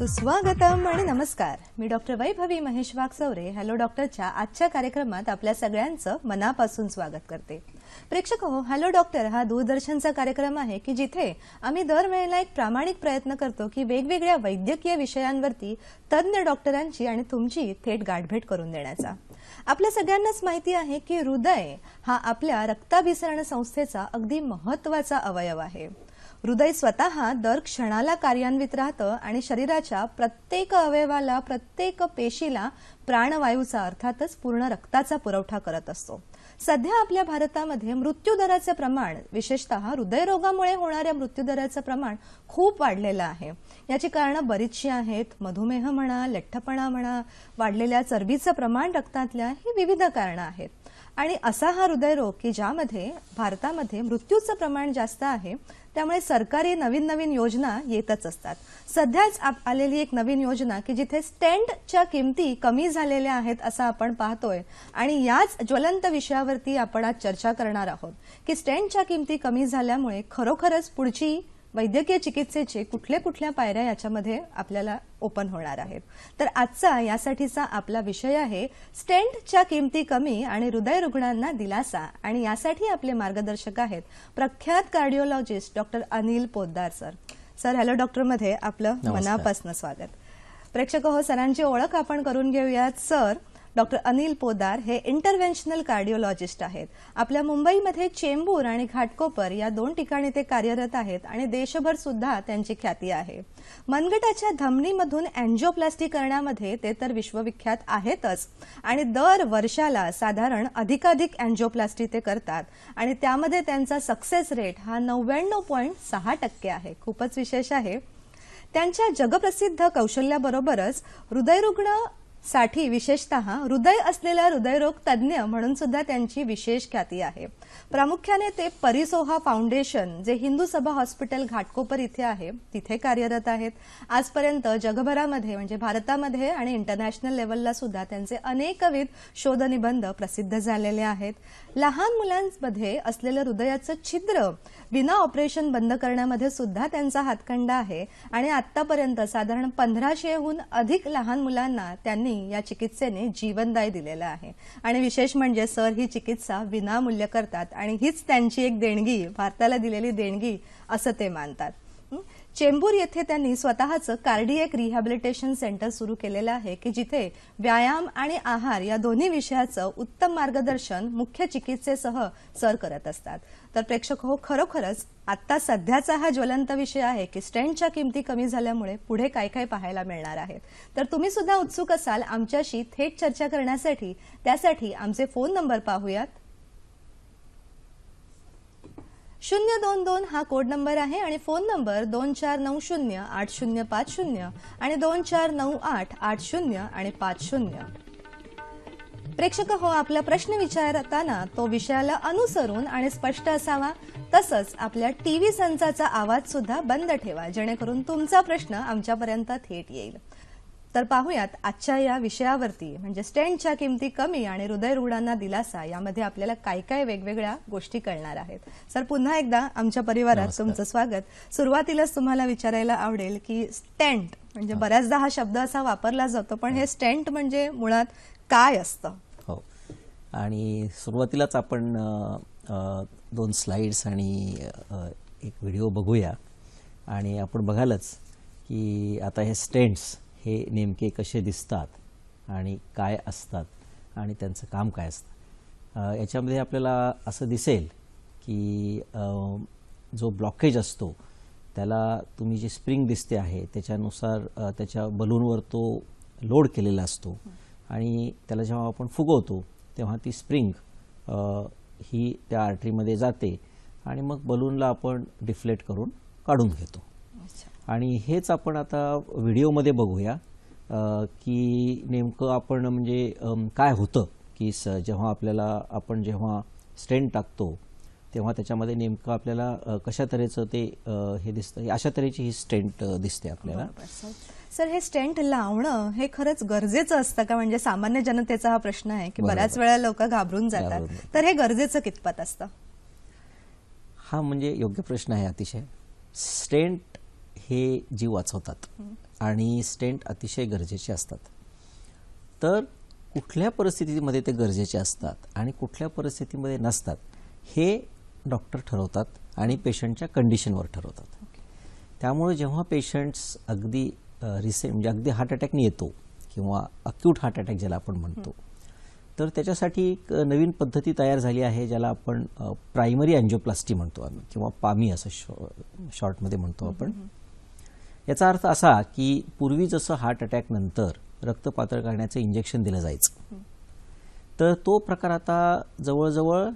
सुस्वागतम आणि नमस्कार. मी डॉक्टर वैभवी महेश वागचौरे हॅलो डॉक्टरच्या आजच्या कार्यक्रमात आपल्या सगळ्यांचं मनापासून स्वागत करते. प्रेक्षक हो, हॅलो डॉक्टर हा दूरदर्शनचा कार्यक्रम आहे की जिथे आम्ही दरवेळेला एक प्रामाणिक प्रयत्न करतो की वेगवेगळ्या वैद्यकीय विषयांवरती तज्ञ डॉक्टरांची आणि तुमची थेट गाठभेट करून देण्याचा. आपल्या सगळ्यांनाच माहिती आहे की हृदय हा आपल्या रक्ताभिसरण संस्थेचा अगदी महत्त्वाचा अवयव आहे. हृदय स्वतः दर क्षणाला कार्यान्वित राहतं आणि शरीराच्या प्रत्येक अवयवाला, प्रत्येक पेशीला प्राणवायूचा अर्थातच पूर्ण रक्ताचा पुरवठा करत असतो. सध्या आपल्या भारतामध्ये मृत्यूदराचे प्रमाण, विशेषतः हृदयरोगामुळे होणाऱ्या मृत्यूदराचे प्रमाण खूप वाढलेलं आहे. याची कारणं बरीचशी आहेत. मधुमेह म्हणा, लठ्ठपणा म्हणा, वाढलेल्या चरबीचं प्रमाण रक्तातल्या, ही विविध कारणं आहेत. आणि असा हा हृदयरोग की ज्यामध्ये भारतामध्ये मृत्यूचं प्रमाण जास्त आहे, त्यामुळे सरकारी नवीन नवीन योजना येतच असतात. सध्याच आलेली एक नवीन योजना की जिथे स्टेंटच्या किमती कमी झालेल्या आहेत असं आपण पाहतोय आणि याच ज्वलंत विषयावरती आपण आज चर्चा करणार आहोत की स्टेंटच्या किमती कमी झाल्यामुळे खरोखरच पुढची वैद्यकीय चिकित्सेचे कुठल्या पायऱ्या याच्यामध्ये आपल्याला ओपन होणार आहेत. तर आजचा यासाठीचा आपला विषय आहे स्टेंटच्या किमती कमी आणि हृदय रुग्णांना दिलासा. आणि यासाठी आपले मार्गदर्शक आहेत प्रख्यात cardiologist doctor Anil Poddar sir. Sir hello doctor मध्ये आपलं मनापासून स्वागत. प्रेक्षक हो, सरांची ओळख आपण करून घेऊयात. सर डॉक्टर अनिल पोद्दार हे इंटरव्हेन्शनल कार्डिओलॉजिस्ट आहेत. आपल्या मुंबईमध्ये चेंबूर आणि घाटकोपर या 2 ठिकाणी ते कार्यरत आहेत आणि देशभर सुद्धा त्यांची ख्याती आहे. मनगटाच्या धमनीमधून अँजिओप्लास्टी करण्यामध्ये ते तर विश्वविख्यात आहेतच आणि दर वर्षाला साधारण अधिकाधिक अँजिओप्लास्टी ते करतात आणि त्यामध्ये त्यांचा सक्सेस रेट हा 99.6% आहे. खूपच विशेष आहे. त्यांच्या जगप्रसिद्ध कौशल्याबरोबरच हृदयरुग्ण साठी विशेषतः हृदय असलेला हृदयरोग तज्ञ म्हणून सुद्धा त्यांची विशेष ख्याती आहे. प्रामुख्याने ते परिसोहा फाउंडेशन जे हिंदू सभा हॉस्पिटल घाटकोपर इथे आहे तिथे कार्यरत आहेत. आजपर्यंत जगभरामध्ये म्हणजे भारतामध्ये आणि इंटरनॅशनल लेवलला सुद्धा त्यांचे अनेकविध शोधनिबंध प्रसिद्ध झालेले आहेत. लहान मुलांमध्ये असलेलं हृदयाचं छिद्र विना ऑपरेशन बंद करण्यामध्ये सुद्धा त्यांचा हातखंडा आहे आणि आतापर्यंत साधारण 1500हून अधिक लहान मुलांना त्यांनी या चिकित्सेने जीवनदाय दिलेला आहे. आणि विशेष म्हणजे सर ही चिकित्सा विनामूल्य करतात आणि हीच त्यांची एक देणगी, भारताला दिलेली देणगी असं ते मानतात. चेंबूर येथे त्यांनी स्वतःचं कार्डियक रिहॅबिलिटेशन सेंटर सुरू केलेलं आहे की जिथे व्यायाम आणि आहार या दोन्ही विषयाचं उत्तम मार्गदर्शन मुख्य चिकित्सेसह सर करत असतात. तर प्रेक्षक हो, खरोखरच आता सध्याचा हा ज्वलंत विषय आहे की स्टेंटच्या किमती कमी झाल्यामुळे पुढे काय काय पाहायला मिळणार आहेत. तर तुम्ही सुद्धा उत्सुक असाल आमच्याशी थेट चर्चा करण्यासाठी. त्यासाठी आमचे फोन नंबर पाहूयात. 022 हा कोड नंबर आहे आणि फोन नंबर 24908050 आणि 249880 आणि 50. प्रेक्षक हो, आपला प्रश्न विचारताना तो विषयाला अनुसरून आणि स्पष्ट असावा. तसंच आपल्या टीव्ही संचाचा आवाज सुद्धा बंद ठेवा जेणेकरून तुमचा प्रश्न आमच्यापर्यंत थेट येईल. तर पाहूयात आजच्या या विषयावरती म्हणजे स्टेंटच्या किमती कमी आणि हृदय रुग्णांना दिलासा यामध्ये आपल्याला काय काय वेगवेगळ्या गोष्टी कळणार आहेत. सर पुन्हा एकदा आमच्या परिवारात तुमचं स्वागत. सुरुवातीलाच तुम्हाला विचारायला आवडेल की स्टेंट म्हणजे बऱ्याचदा हा शब्द असा वापरला जातो, पण हे स्टेंट म्हणजे मुळात काय असतं? हो, आणि सुरुवातीलाच आपण 2 स्लाइड्स आणि एक व्हिडिओ बघूया आणि आपण बघालच की आता हे स्टेंट्स हे नेमके कसे दिसतात आणि काय असतात आणि त्यांचं काम काय असतं. याच्यामध्ये आपल्याला असं दिसेल की जो ब्लॉकेज असतो त्याला तुम्ही जी स्प्रिंग दिसते आहे त्याच्यानुसार त्याच्या बलूनवर तो लोड केलेला असतो आणि त्याला जेव्हा आपण फुगवतो तेव्हा ती स्प्रिंग ही त्या आर्टरीमध्ये जाते आणि मग बलूनला आपण डिफ्लेट करून काढून घेतो. आणि हेच आपण आता व्हिडिओमध्ये बघूया की नेमकं आपण म्हणजे काय होतं की जेव्हा आपल्याला आपण जेव्हा स्टेंट टाकतो तेव्हा त्याच्यामध्ये नेमकं आपल्याला कशा तऱ्हेचं ते हे दिसतं. अशा तऱ्हेची ही स्टेंट दिसते आपल्याला. सर हे स्टेंट लावणं हे खरंच गरजेचं असतं का? म्हणजे सामान्य जनतेचा हा प्रश्न आहे की बऱ्याच वेळा लोक घाबरून जातात. तर हे गरजेचं कितपत असतं? हा म्हणजे योग्य प्रश्न आहे अतिशय. स्टेंट हे जीव वाचवतात आणि स्टेंट अतिशय गरजेचे असतात. तर कुठल्या परिस्थितीमध्ये ते गरजेचे असतात आणि कुठल्या परिस्थितीमध्ये नसतात हे डॉक्टर ठरवतात आणि पेशंटच्या कंडिशनवर ठरवतात. त्यामुळे जेव्हा पेशंट्स अगदी रिसेंट म्हणजे अगदी हार्ट अटॅकने येतो किंवा अक्यूट हार्ट अटॅक ज्याला आपण म्हणतो, तर त्याच्यासाठी एक नवीन पद्धती तयार झाली आहे ज्याला आपण प्रायमरी अँजिओप्लास्टी म्हणतो आम्ही किंवा पामी असं शॉर्टमध्ये म्हणतो आपण. याचा अर्थ असा की पूर्वी जसं हार्ट अटॅक नंतर रक्त पातळ करण्याचं इंजेक्शन दिलं जायचं, तर तो प्रकार आता जवळजवळ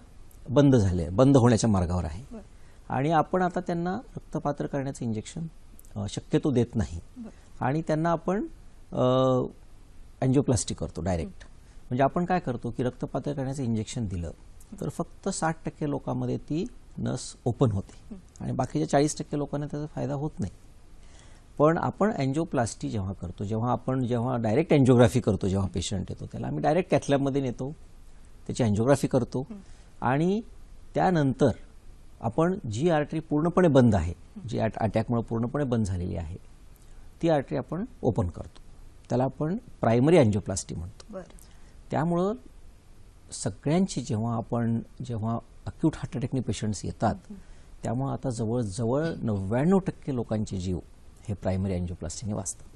बंद होण्याच्या मार्गावर आहे. आणि आपण आता त्यांना रक्त पातळ करण्याचं इंजेक्शन शक्यतो देत नाही आणि त्यांना आपण अँजिओप्लास्टी करतो डायरेक्ट. म्हणजे आपण काय करतो की रक्त पातळ करण्याचं इंजेक्शन दिलं तर फक्त 60% लोकांमध्ये ती नस ओपन होते आणि बाकीच्या 40% लोकांना त्याचा फायदा होत नाही. पण आपण अँजिओप्लास्टी जेव्हा करतो, जेव्हा डायरेक्ट अँजिओग्राफी करतो, जेव्हा पेशंट येतो त्याला आम्ही डायरेक्ट कॅथलॅबमध्ये नेतो, त्याची अँजिओग्राफी करतो आणि त्यानंतर आपण जी आर्टरी पूर्णपणे बंद आहे, जी अटॅकमुळे पूर्णपणे बंद झालेली आहे, ती आर्टरी आपण ओपन करतो. त्याला आपण प्रायमरी अँजिओप्लास्टी म्हणतो. त्यामुळं सगळ्यांची जेव्हा अक्यूट हार्ट अटॅकने पेशंट्स येतात, त्यामुळे आता जवळजवळ 99% लोकांचे जीव हे प्रायमरी अँजिओप्लास्टीने वाचतात.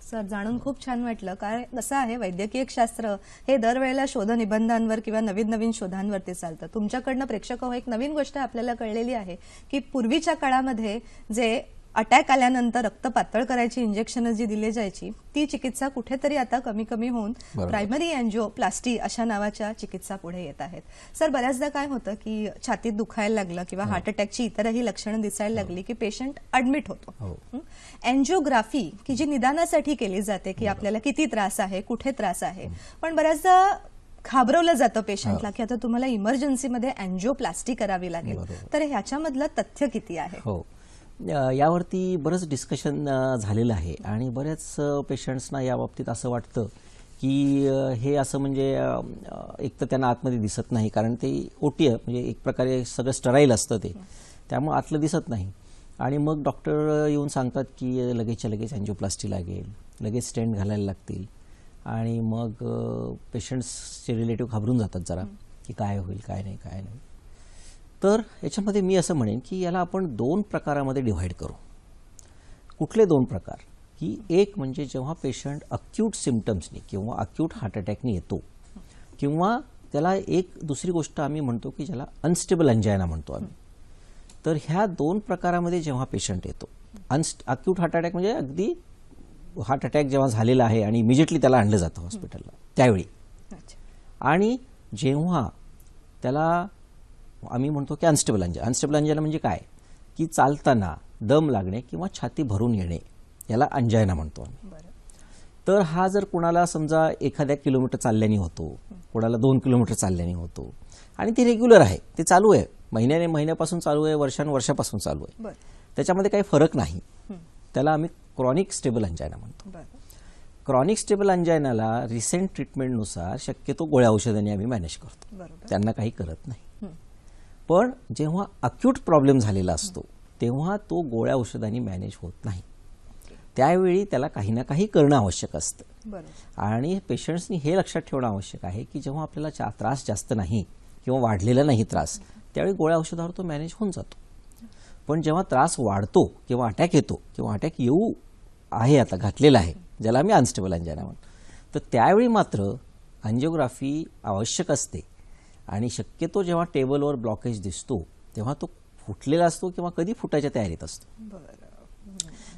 सर, जाणून खूप छान वाटलं. कारण कसं आहे, वैद्यकीय शास्त्र हे दरवेळेला शोधनिबंधांवर किंवा नवीन चालतं. तुमच्याकडनं प्रेक्षक एक नवीन गोष्ट आपल्याला कळलेली आहे की पूर्वीच्या काळामध्ये जे अटॅक आल्यानंतर रक्त पातळ करायची इंजेक्शन जी दिली जायची ती चिकित्सा कुठेतरी आता कमी होऊन प्रायमरी अँजिओप्लास्टी अशा नावाच्या चिकित्सा पुढे येत आहेत. सर, बऱ्याचदा काय होतं की छातीत दुखायला लागलं किंवा हार्ट अटॅकची इतरही लक्षणं दिसायला लागली की पेशंट ऍडमिट होतो. अँजिओग्राफी की जी निदानासाठी केली जाते की आपल्याला किती त्रास आहे, कुठे त्रास आहे, पण बऱ्याचदा घाबरवलं जातं पेशंटला की आता तुम्हाला इमर्जन्सीमध्ये अँजिओप्लास्टी करावी लागेल. तर ह्याच्यामधलं तथ्य किती आहे? यावरती बरंच डिस्कशन झालेलं आहे आणि बऱ्याच पेशंट्सना या बाबतीत असं वाटतं की हे असं म्हणजे एक तर त्यांना आतमध्ये दिसत नाही, कारण ते ओटी आहे, म्हणजे एक प्रकारे सगळं स्टराईल असतं ते, त्यामुळे आतलं दिसत नाही. आणि मग डॉक्टर येऊन सांगतात की लगेचच्या लगेच अँजिओप्लास्टी लागेल, लगेच स्टेंट घालायला लागतील आणि मग पेशंट्सचे रिलेटिव्ह घाबरून जातात जरा की काय होईल, काय नाही. तर याच्यामध्ये मी असं म्हणेन की याला आपण 2 प्रकारामध्ये डिव्हाइड करू. कुठले 2 प्रकार? की एक म्हणजे जेव्हा पेशंट अक्यूट सिम्पटम्सनी किंवा अक्यूट हार्ट अटॅकने येतो किंवा त्याला एक दुसरी गोष्ट आम्ही म्हणतो की ज्याला अनस्टेबल अंजायना म्हणतो आम्ही. तर ह्या 2 प्रकारामध्ये जेव्हा पेशंट येतो, अक्यूट हार्ट अटॅक म्हणजे अगदी हार्ट अटॅक जेव्हा झालेला आहे आणि इमिजिएटली त्याला आणलं जातं हॉस्पिटलला त्यावेळी, आणि जेव्हा त्याला आम्ही म्हणतो की अनस्टेबल अंजायना म्हणजे काय की चालताना दम लागणे किंवा छाती भरून येणे, याला अंजायना म्हणतो आम्ही. तर हा जर कुणाला समजा एखाद्या किलोमीटर चालल्याने होतो, कुणाला 2 किलोमीटर चालल्याने होतो आणि ते रेग्युलर आहे, ते चालू आहे, महिन्यापासून चालू आहे, वर्षापासून चालू आहे, त्याच्यामध्ये काही फरक नाही, त्याला आम्ही क्रॉनिक स्टेबल अंजायना म्हणतो. क्रॉनिक स्टेबल अंजायनाला रिसेंट ट्रीटमेंटनुसार शक्यतो गोळ्या औषधांनी आम्ही मॅनेज करतो, त्यांना काही करत नाही. पण जेव्हा अक्यूट प्रॉब्लेम झालेला असतो तेव्हा तो गोळ्या औषधांनी मॅनेज होत नाही, त्यावेळी त्याला काही ना काही करणं आवश्यक असतं. आणि पेशंट्सनी हे लक्षात ठेवणं आवश्यक आहे की जेव्हा आपल्याला त्रास जास्त नाही किंवा वाढलेला नाही त्रास, त्यावेळी गोळ्या औषधावर तो मॅनेज होऊन जातो. पण जेव्हा त्रास वाढतो किंवा अटॅक येतो किंवा अटॅक येऊ आहे आता घातलेला आहे, ज्याला आम्ही अनस्टेबल अंजायना म्हणतो, तर त्यावेळी मात्र अँजिओग्राफी आवश्यक असते. आणि शक्यतो जेव्हा टेबलवर ब्लॉकेज दिसतो तेव्हा तो फुटलेला असतो किंवा कधी फुटायच्या तयारीत असतो.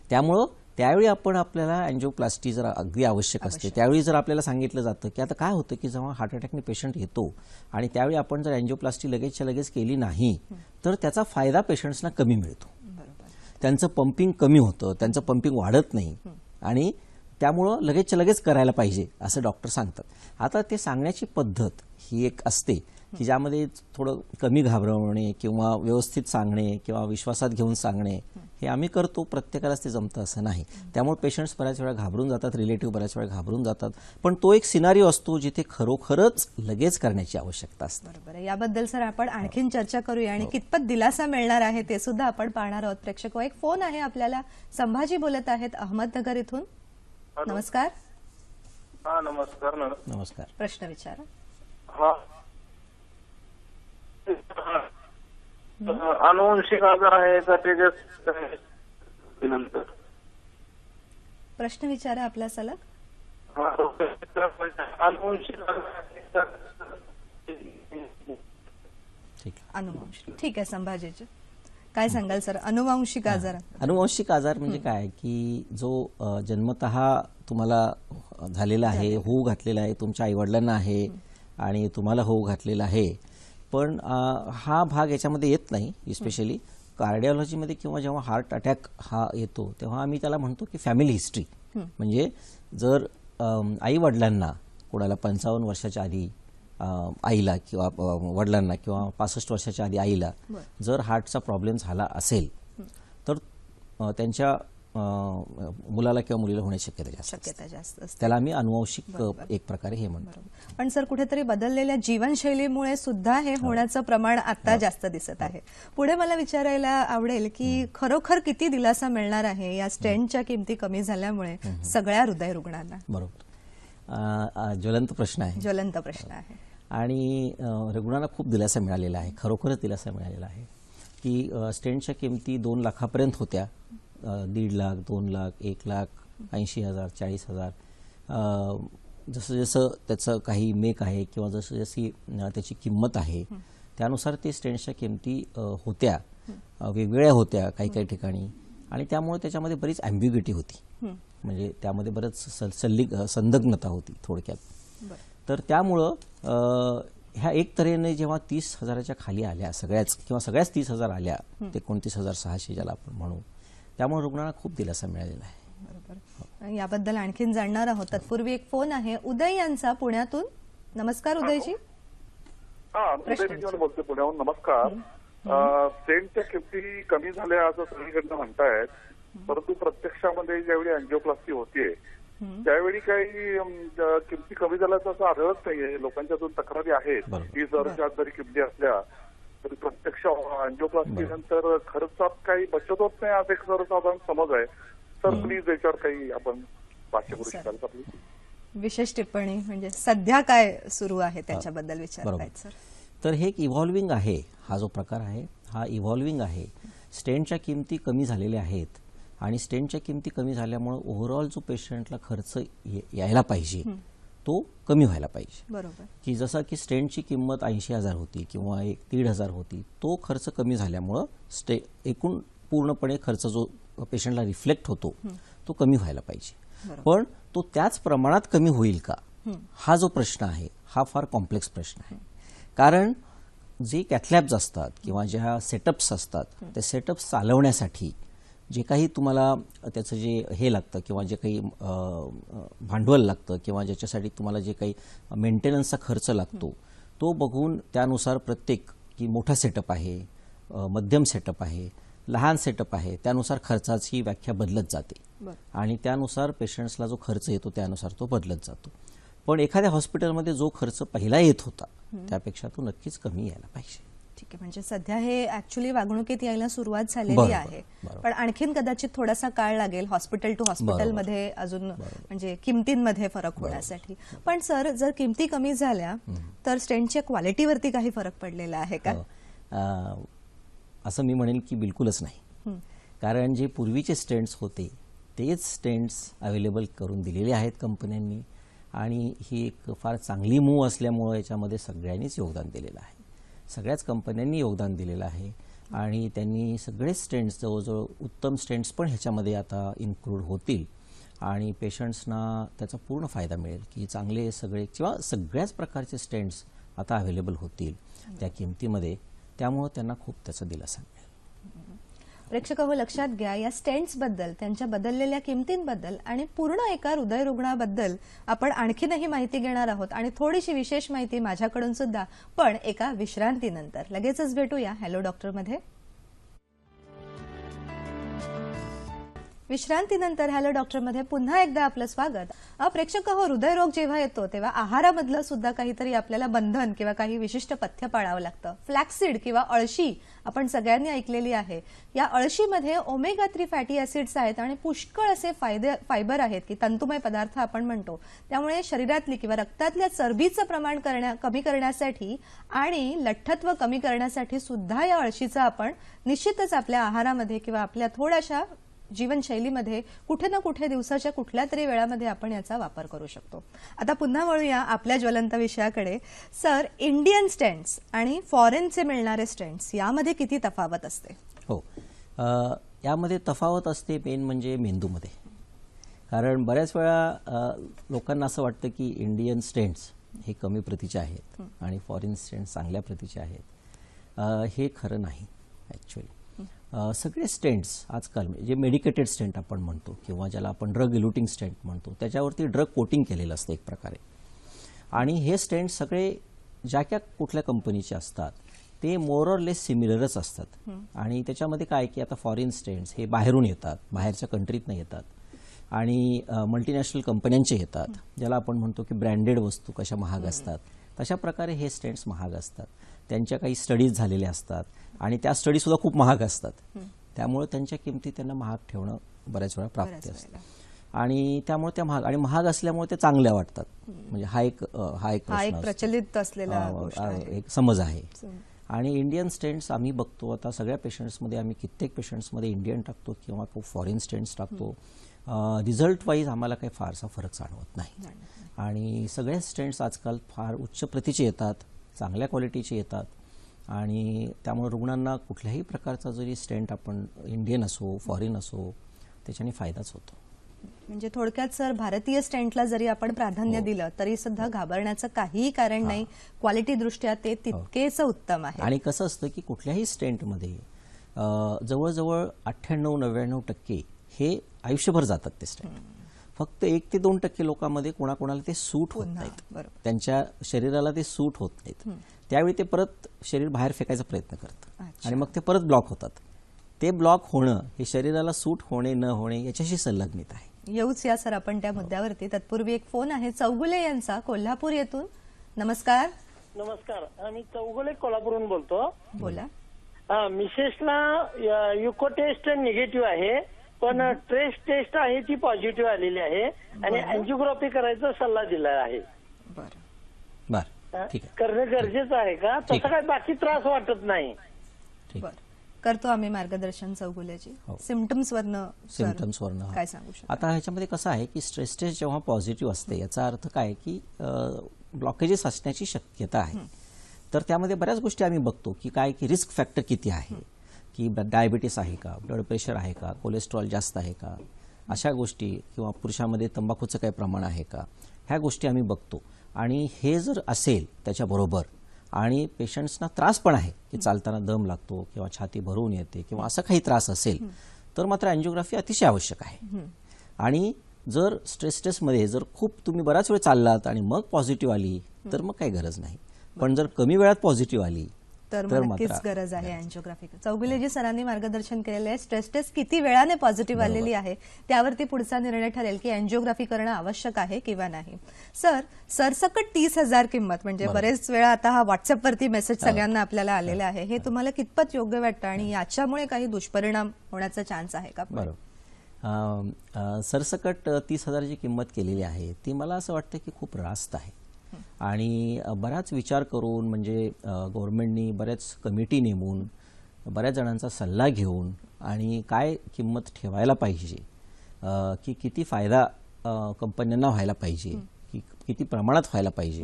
त्यामुळं त्यावेळी आपल्याला अँजिओप्लास्टी जर अगदी आवश्यक असते, त्यावेळी जर आपल्याला सांगितलं जातं की आता काय होतं की जेव्हा हार्ट अटॅकने पेशंट येतो आणि त्यावेळी आपण जर अँजिओप्लास्टी लगेचच्या लगेच केली नाही तर त्याचा फायदा पेशंट्सना कमी मिळतो, त्यांचं पंपिंग कमी होतं, त्यांचं पंपिंग वाढत नाही आणि त्यामुळं लगेचच्या लगेच करायला पाहिजे असं डॉक्टर सांगतात. आता ते सांगण्याची पद्धत ही एक असते की ज्यामध्ये थोडं कमी घाबरवणे किंवा व्यवस्थित सांगणे किंवा विश्वासात घेऊन सांगणे हे आम्ही करतो. प्रत्येकालाच ते जमतं असं नाही. त्यामुळे पेशंट्स बऱ्याच वेळा घाबरून जातात, रिलेटिव्ह बऱ्याच वेळा घाबरून जातात. पण तो एक सिनारिओ असतो जिथे खरोखरच लगेच करण्याची आवश्यकता असते. बरोबर आहे. याबद्दल सर आपण आणखीन चर्चा करूया आणि कितपत दिलासा मिळणार आहे ते सुद्धा आपण पाहणार आहोत. प्रेक्षक, एक फोन आहे आपल्याला. संभाजी बोलत आहेत अहमदनगर इथून. नमस्कार. हा नमस्कार. नमस्कार. प्रश्न विचारा. हा अनुवंशिक आजार आहे का त्याच्या नंतर प्रश्न विचारा आपला सलग. अनुवंशिक ठीक. अनुवांशिक. ठीक आहे संभाजीजी, काय सांगाल सर अनुवांशिक आजार? अनुवांशिक आजार म्हणजे काय की जो जन्मतः तुम्हाला झालेला आहे, होऊ घातलेला आहे, तुमच्या आईवडिलांना आहे आणि तुम्हाला होऊ घातलेला आहे. पण हा भाग याच्यामध्ये येत नाही. इस्पेशली कार्डिओलॉजीमध्ये किंवा जेव्हा हार्ट अटॅक हा येतो तेव्हा आम्ही त्याला म्हणतो की फॅमिली हिस्ट्री. म्हणजे जर आई वडिलांना कोणाला 55 वर्षाच्या आधी आईला किंवा वडिलांना किंवा 65 वर्षाच्या आधी आईला जर हार्टचा प्रॉब्लेम झाला असेल तर त्यांच्या मुलाला किंवा मुलीला होण्याची शक्यता जास्त असते. त्याला आम्ही अनुवांशिक एक प्रकारे हे म्हणतो. पण सर कुठेतरी बदललेल्या जीवनशैलीमुळे सुद्धा हे होण्याचं प्रमाण आता जास्त दिसत आहे. पुढे मला विचारायला आवडेल की खरोखर किती दिलासा मिळणार आहे या स्टेंटच्या किमती कमी झाल्यामुळे सगळ्या हृदय रुग्णांना? बरोबर. ज्वलंत प्रश्न आहे. ज्वलंत प्रश्न आहे आणि रुग्णांना खूप दिलासा मिळालेला आहे. खरोखरच दिलासा मिळालेला आहे की स्टेंटच्या किमती 2 लाखापर्यंत होत्या. 1.5 लाख, 2 लाख, 1 लाख, 80,000, 40,000. जसं जसं त्याचं काही मेक आहे किंवा जसं जशी त्याची किंमत आहे त्यानुसार ते स्टेंट्सच्या किमती होत्या, वेगवेगळ्या होत्या काही काही ठिकाणी. आणि त्यामुळे त्याच्यामध्ये बरीच ॲम्बिग्युटी होती. म्हणजे त्यामध्ये बरंच संदिग्धता होती थोडक्यात. तर त्यामुळं ह्या एक तऱ्हेने जेव्हा 30,000च्या खाली आल्या सगळ्याच किंवा सगळ्याच 30,000 आल्या, 29,600 ज्याला आपण म्हणू, त्यामुळे रुग्णांना खूप दिलासा मिळालेला आहे. बरोबर. याबद्दल आणखीन जाणणार आहोत. तत्पूर्वी एक फोन आहे उदय यांचा पुण्यातून. नमस्कार उदयजी. बोलते पुण्याहून. नमस्कार. स्टेंटच्या किमती कमी झाल्या असं सगळीकडनं म्हणतायत, परंतु प्रत्यक्षामध्ये ज्यावेळी अँजिओप्लास्टी होतीये त्यावेळी काही किमती कमी झाल्याचं असं आढळत नाहीये. लोकांच्यातून तक्रारी आहेत 20,000च्या जरी किमती असल्या तरी प्रत्यक्ष अँजिओप्लास्टी नंतर खर्चात काही बचत होत नाही असं एक सर्वसाधारण समज आहे. सर प्लीज याच्यावर काही आपण भाष्य करू शकाल का प्लीज? विशेष टिप्पणी म्हणजे सध्या काय सुरू आहे त्याच्याबद्दल विचारतायत सर. तर हे एक इव्हॉल्विंग आहे. हा जो प्रकार आहे हा इव्हॉल्विंग आहे. स्टेंटच्या किमती कमी झालेल्या आहेत आणि स्टेंटच्या किमती कमी झाल्यामुळे ओव्हरऑल जो पेशंटला खर्च यायला पाहिजे तो कमी व्हायला पाहिजे. बरोबर. की जसं की स्टेंटची किंमत 80,000 होती किंवा 1,500 होती, तो खर्च कमी झाल्यामुळं एकूण पूर्णपणे खर्च जो पेशंटला रिफ्लेक्ट होतो तो कमी व्हायला पाहिजे. पण तो त्याच प्रमाणात कमी होईल का हा जो प्रश्न आहे हा फार कॉम्प्लेक्स प्रश्न आहे. कारण जे कॅथलॅब्स असतात किंवा ज्या सेटअप्स असतात ते सेटअप्स चालवण्यासाठी जे काही तुम्हाला त्याचं जे हे लागतं किंवा जे काही भांडवल लागतं किंवा ज्याच्यासाठी तुम्हाला जे काही मेंटेनन्सचा खर्च लागतो तो बघून त्यानुसार प्रत्येक की मोठा सेटअप आहे, मध्यम सेटअप आहे, लहान सेटअप आहे, त्यानुसार खर्चाची व्याख्या बदलत जाते आणि त्यानुसार पेशंट्सला जो खर्च येतो त्यानुसार तो बदलत जातो. पण एखाद्या हॉस्पिटलमध्ये जो खर्च पहिला येत होता त्यापेक्षा तो नक्कीच कमी यायला पाहिजे. ठीक आहे. म्हणजे सध्या हे ऍक्च्युअली वागणुकीत यायला सुरुवात झालेली आहे, पण आणखीन कदाचित थोडासा काळ लागेल हॉस्पिटल टू हॉस्पिटलमध्ये अजून म्हणजे किमतींमध्ये फरक होण्यासाठी. पण सर जर किमती कमी झाल्या तर स्टेंटच्या क्वालिटीवरती काही फरक पडलेला आहे का? असं मी म्हणेन की बिलकुलच नाही. कारण जे पूर्वीचे स्टेंट्स होते तेच स्टेंट्स अवेलेबल करून दिलेले आहेत कंपन्यांनी आणि ही एक फार चांगली मूव असल्यामुळे याच्यामध्ये सगळ्यांनीच योगदान दिलेलं आहे. सगळ्याच कंपन्यांनी योगदान दिलेलं आहे आणि त्यांनी सगळेच स्टेंट्स जवळजवळ उत्तम स्टेंट्स पण ह्याच्यामध्ये आता इन्क्लूड होतील आणि पेशंट्सना त्याचा पूर्ण फायदा मिळेल की चांगले सगळे किंवा सगळ्याच प्रकारचे स्टेंट्स आता अवेलेबल होतील त्या किमतीमध्ये. त्यामुळे त्यांना खूप त्याचा दिलासा मिळेल. प्रेक्षक हो, लक्षात घ्या, या स्टेंट्स बद्दल, त्यांच्या बदललेल्या किमतींबद्दल आणि पूर्ण एका हृदयरुग्णाबद्दल आपण आणखीनही माहिती घेणार आहोत आणि थोडीशी विशेष माहिती माझ्याकडून सुद्धा, पण एका विश्रांतीनंतर. लगेचच भेटूया हॅलो डॉक्टर मध्ये. विश्रांतीनंतर हॅलो डॉक्टर मध्ये पुन्हा एकदा आपलं स्वागत. प्रेक्षक हो, हृदयरोग जेव्हा येतो तेव्हा आहारामधलं सुद्धा काहीतरी आपल्याला बंधन किंवा काही विशिष्ट पथ्य पाळावं लागतं. फ्लॅक्सीड किंवा अळशी आपण सगळ्यांनी ऐकलेली आहे. या अळशीमध्ये ओमेगा 3 फॅटी ऍसिड्स आहेत आणि पुष्कळ असे फायबर आहेत की तंतुमय पदार्थ आपण म्हणतो. त्यामुळे शरीरातली किंवा रक्तातल्या चरबीचं प्रमाण कमी करण्यासाठी आणि लठ्ठत्व कमी करण्यासाठी सुद्धा या अळशीचा आपण निश्चितच आपल्या आहारामध्ये किंवा आपल्या थोड्याशा जीवनशैलीमध्ये कुठे ना कुठे दिवसाच्या कुठल्या तरी वेळामध्ये आपण याचा वापर करू शकतो. आता पुन्हा वळूया आपल्या ज्वलंत विषयाकडे. सर, इंडियन स्टेंट्स आणि फॉरेनचे मिळणारे स्टेंट्स यामध्ये किती तफावत असते? हो, यामध्ये तफावत असते मेन म्हणजे मेंदूमध्ये. कारण बऱ्याच वेळा लोकांना असं वाटतं की इंडियन स्टेंट्स हे कमी प्रतीचे आहेत आणि फॉरेन स्टेंट्स चांगल्या प्रतीचे आहेत. हे खरं नाही ॲक्च्युअली. सगळे स्टेंट्स आजकाल जे मेडिकेटेड स्टेंट आपण म्हणतो किंवा ज्याला आपण ड्रग इल्युटिंग स्टेंट म्हणतो, त्याच्यावरती ड्रग कोटिंग केलेलं असतं एक प्रकारे. आणि हे स्टेंट सगळे ज्या कुठल्या कंपनीचे असतात ते मोर ऑर लेस सिमिलरच असतात. आणि त्याच्यामध्ये काय की आता फॉरेन स्टेंट्स हे बाहेरून येतात, बाहेरच्या कंट्रीतनं येतात आणि मल्टीनॅशनल कंपन्यांचे येतात, ज्याला आपण म्हणतो की ब्रँडेड वस्तू कशा महाग असतात तशा प्रकारे हे स्टेंट्स महाग असतात. त्यांच्या काही स्टडीज झालेल्या असतात आणि त्या स्टडीजसुद्धा खूप महाग असतात. त्यामुळे त्यांच्या किमती त्यांना महाग ठेवणं बऱ्याच वेळा प्राप्त असतं आणि त्यामुळे त्या महाग असल्यामुळे ते चांगल्या वाटतात. म्हणजे हा एक प्रचलित असलेला एक समज आहे. आणि इंडियन स्टेंट्स आम्ही बघतो आता सगळ्या पेशंट्समध्ये, आम्ही कित्येक पेशंट्समध्ये इंडियन टाकतो किंवा खूप फॉरेन स्टेंट्स टाकतो. रिझल्ट वाईज आम्हाला काही फारसा फरक जाणवत नाही. आणि सगळे स्टेंट्स आजकाल फार उच्च प्रतीचे येतात, चांगल्या क्वालिटीचे येतात आणि त्यामुळे रुग्णांना कुठल्याही प्रकारचा जरी स्टेंट आपण इंडियन असो फॉरेन असो त्याच्याने फायदाच होतो. म्हणजे थोडक्यात सर, भारतीय स्टेंटला जरी आपण प्राधान्य दिलं तरी सुद्धा घाबरण्याचं काहीही कारण नाही. क्वालिटी दृष्ट्या ते तितकेच उत्तम आहे. आणि कसं असतं की कुठल्याही स्टेंटमध्ये जवळजवळ 98-99% हे आयुष्यभर जातात ते स्टेंट. फक्त 1 ते 2% लोकांमध्ये कोणाकोणाला ते सूट होत नाहीत, त्यांच्या शरीराला ते सूट होत नाहीत. त्यावेळी ते परत शरीर बाहेर फेकायचा प्रयत्न करतं आणि मग ते परत ब्लॉक होतात. ते ब्लॉक होणं हे शरीराला सूट होणे न होणे याच्याशी संलग्नित आहे. येऊच या सर आपण त्या मुद्द्यावरती. तत्पूर्वी एक फोन आहे चौगुले यांचा, कोल्हापूर येथून. नमस्कार. नमस्कार, मी चौगुले कोल्हापूरहून बोलतो. बोला. मिसेसला युको टेस्ट निगेटिव्ह आहे पण ट्रेस टेस्ट आहे ती पॉझिटिव्ह आलेली आहे आणि अँजिओग्राफी करायचा सल्ला दिला आहे. करणं गरजेचं आहे का? तसं काय बाकी त्रास वाटत नाही. करतो आम्ही मार्गदर्शन चौगुलेची. सिम्पटम्स वरनं काय सांगू शकतो? आता ह्याच्यामध्ये कसं आहे की स्ट्रेस टेस्ट जेव्हा पॉझिटिव्ह असते याचा अर्थ काय की ब्लॉकेजेस असण्याची शक्यता आहे. तर त्यामध्ये बऱ्याच गोष्टी आम्ही बघतो की काय की रिस्क फॅक्टर किती आहे, की डायबिटीस आहे का, ब्लड प्रेशर आहे का, कोलेस्ट्रॉल जास्त आहे का, अशा गोष्टी, किंवा पुरुषामध्ये तंबाखूचं काही प्रमाण आहे का, ह्या गोष्टी आम्ही बघतो. आणि हे जर असेल त्याच्याबरोबर आणि पेशंट्सना त्रास पण आहे की चालताना दम लागतो किंवा छाती भरून येते किंवा असा काही त्रास असेल तर मात्र अँजिओग्राफी अतिशय आवश्यक आहे. आणि जर स्ट्रेस टेस्टमध्ये जर खूप तुम्ही बराच वेळ चाललात आणि मग पॉझिटिव्ह आली तर मग काही गरज नाही, पण जर कमी वेळात पॉझिटिव्ह आली तर नक्कीच गरज आहे अँजिओग्राफी. चौगुलेजी सरांनी मार्गदर्शन केलेले आहे. स्ट्रेस टेस्ट किती वेळाने पॉझिटिव्ह आलेली आहे त्यावरती पुढचा निर्णय ठरेल की अँजिओग्राफी करणं आवश्यक आहे किंवा नाही. सर, सरसकट 30,000 किंमत, म्हणजे बरेच वेळा आता हा व्हॉट्सअपवरती मेसेज सगळ्यांना आपल्याला आलेला आहे, हे तुम्हाला कितपत योग्य वाटतं आणि याच्यामुळे काही दुष्परिणाम होण्याचा चान्स आहे का? बरोबर. सरसकट 30,000 जी किंमत केलेली आहे ती मला असं वाटतं की खूप रास्त आहे. आणि बराच विचार करून, म्हणजे गव्हर्नमेंटनी बऱ्याच कमिटी नेमून बऱ्याच जणांचा सल्ला घेऊन आणि काय किंमत ठेवायला पाहिजे, की किती फायदा कंपन्यांना व्हायला पाहिजे, की किती प्रमाणात व्हायला पाहिजे,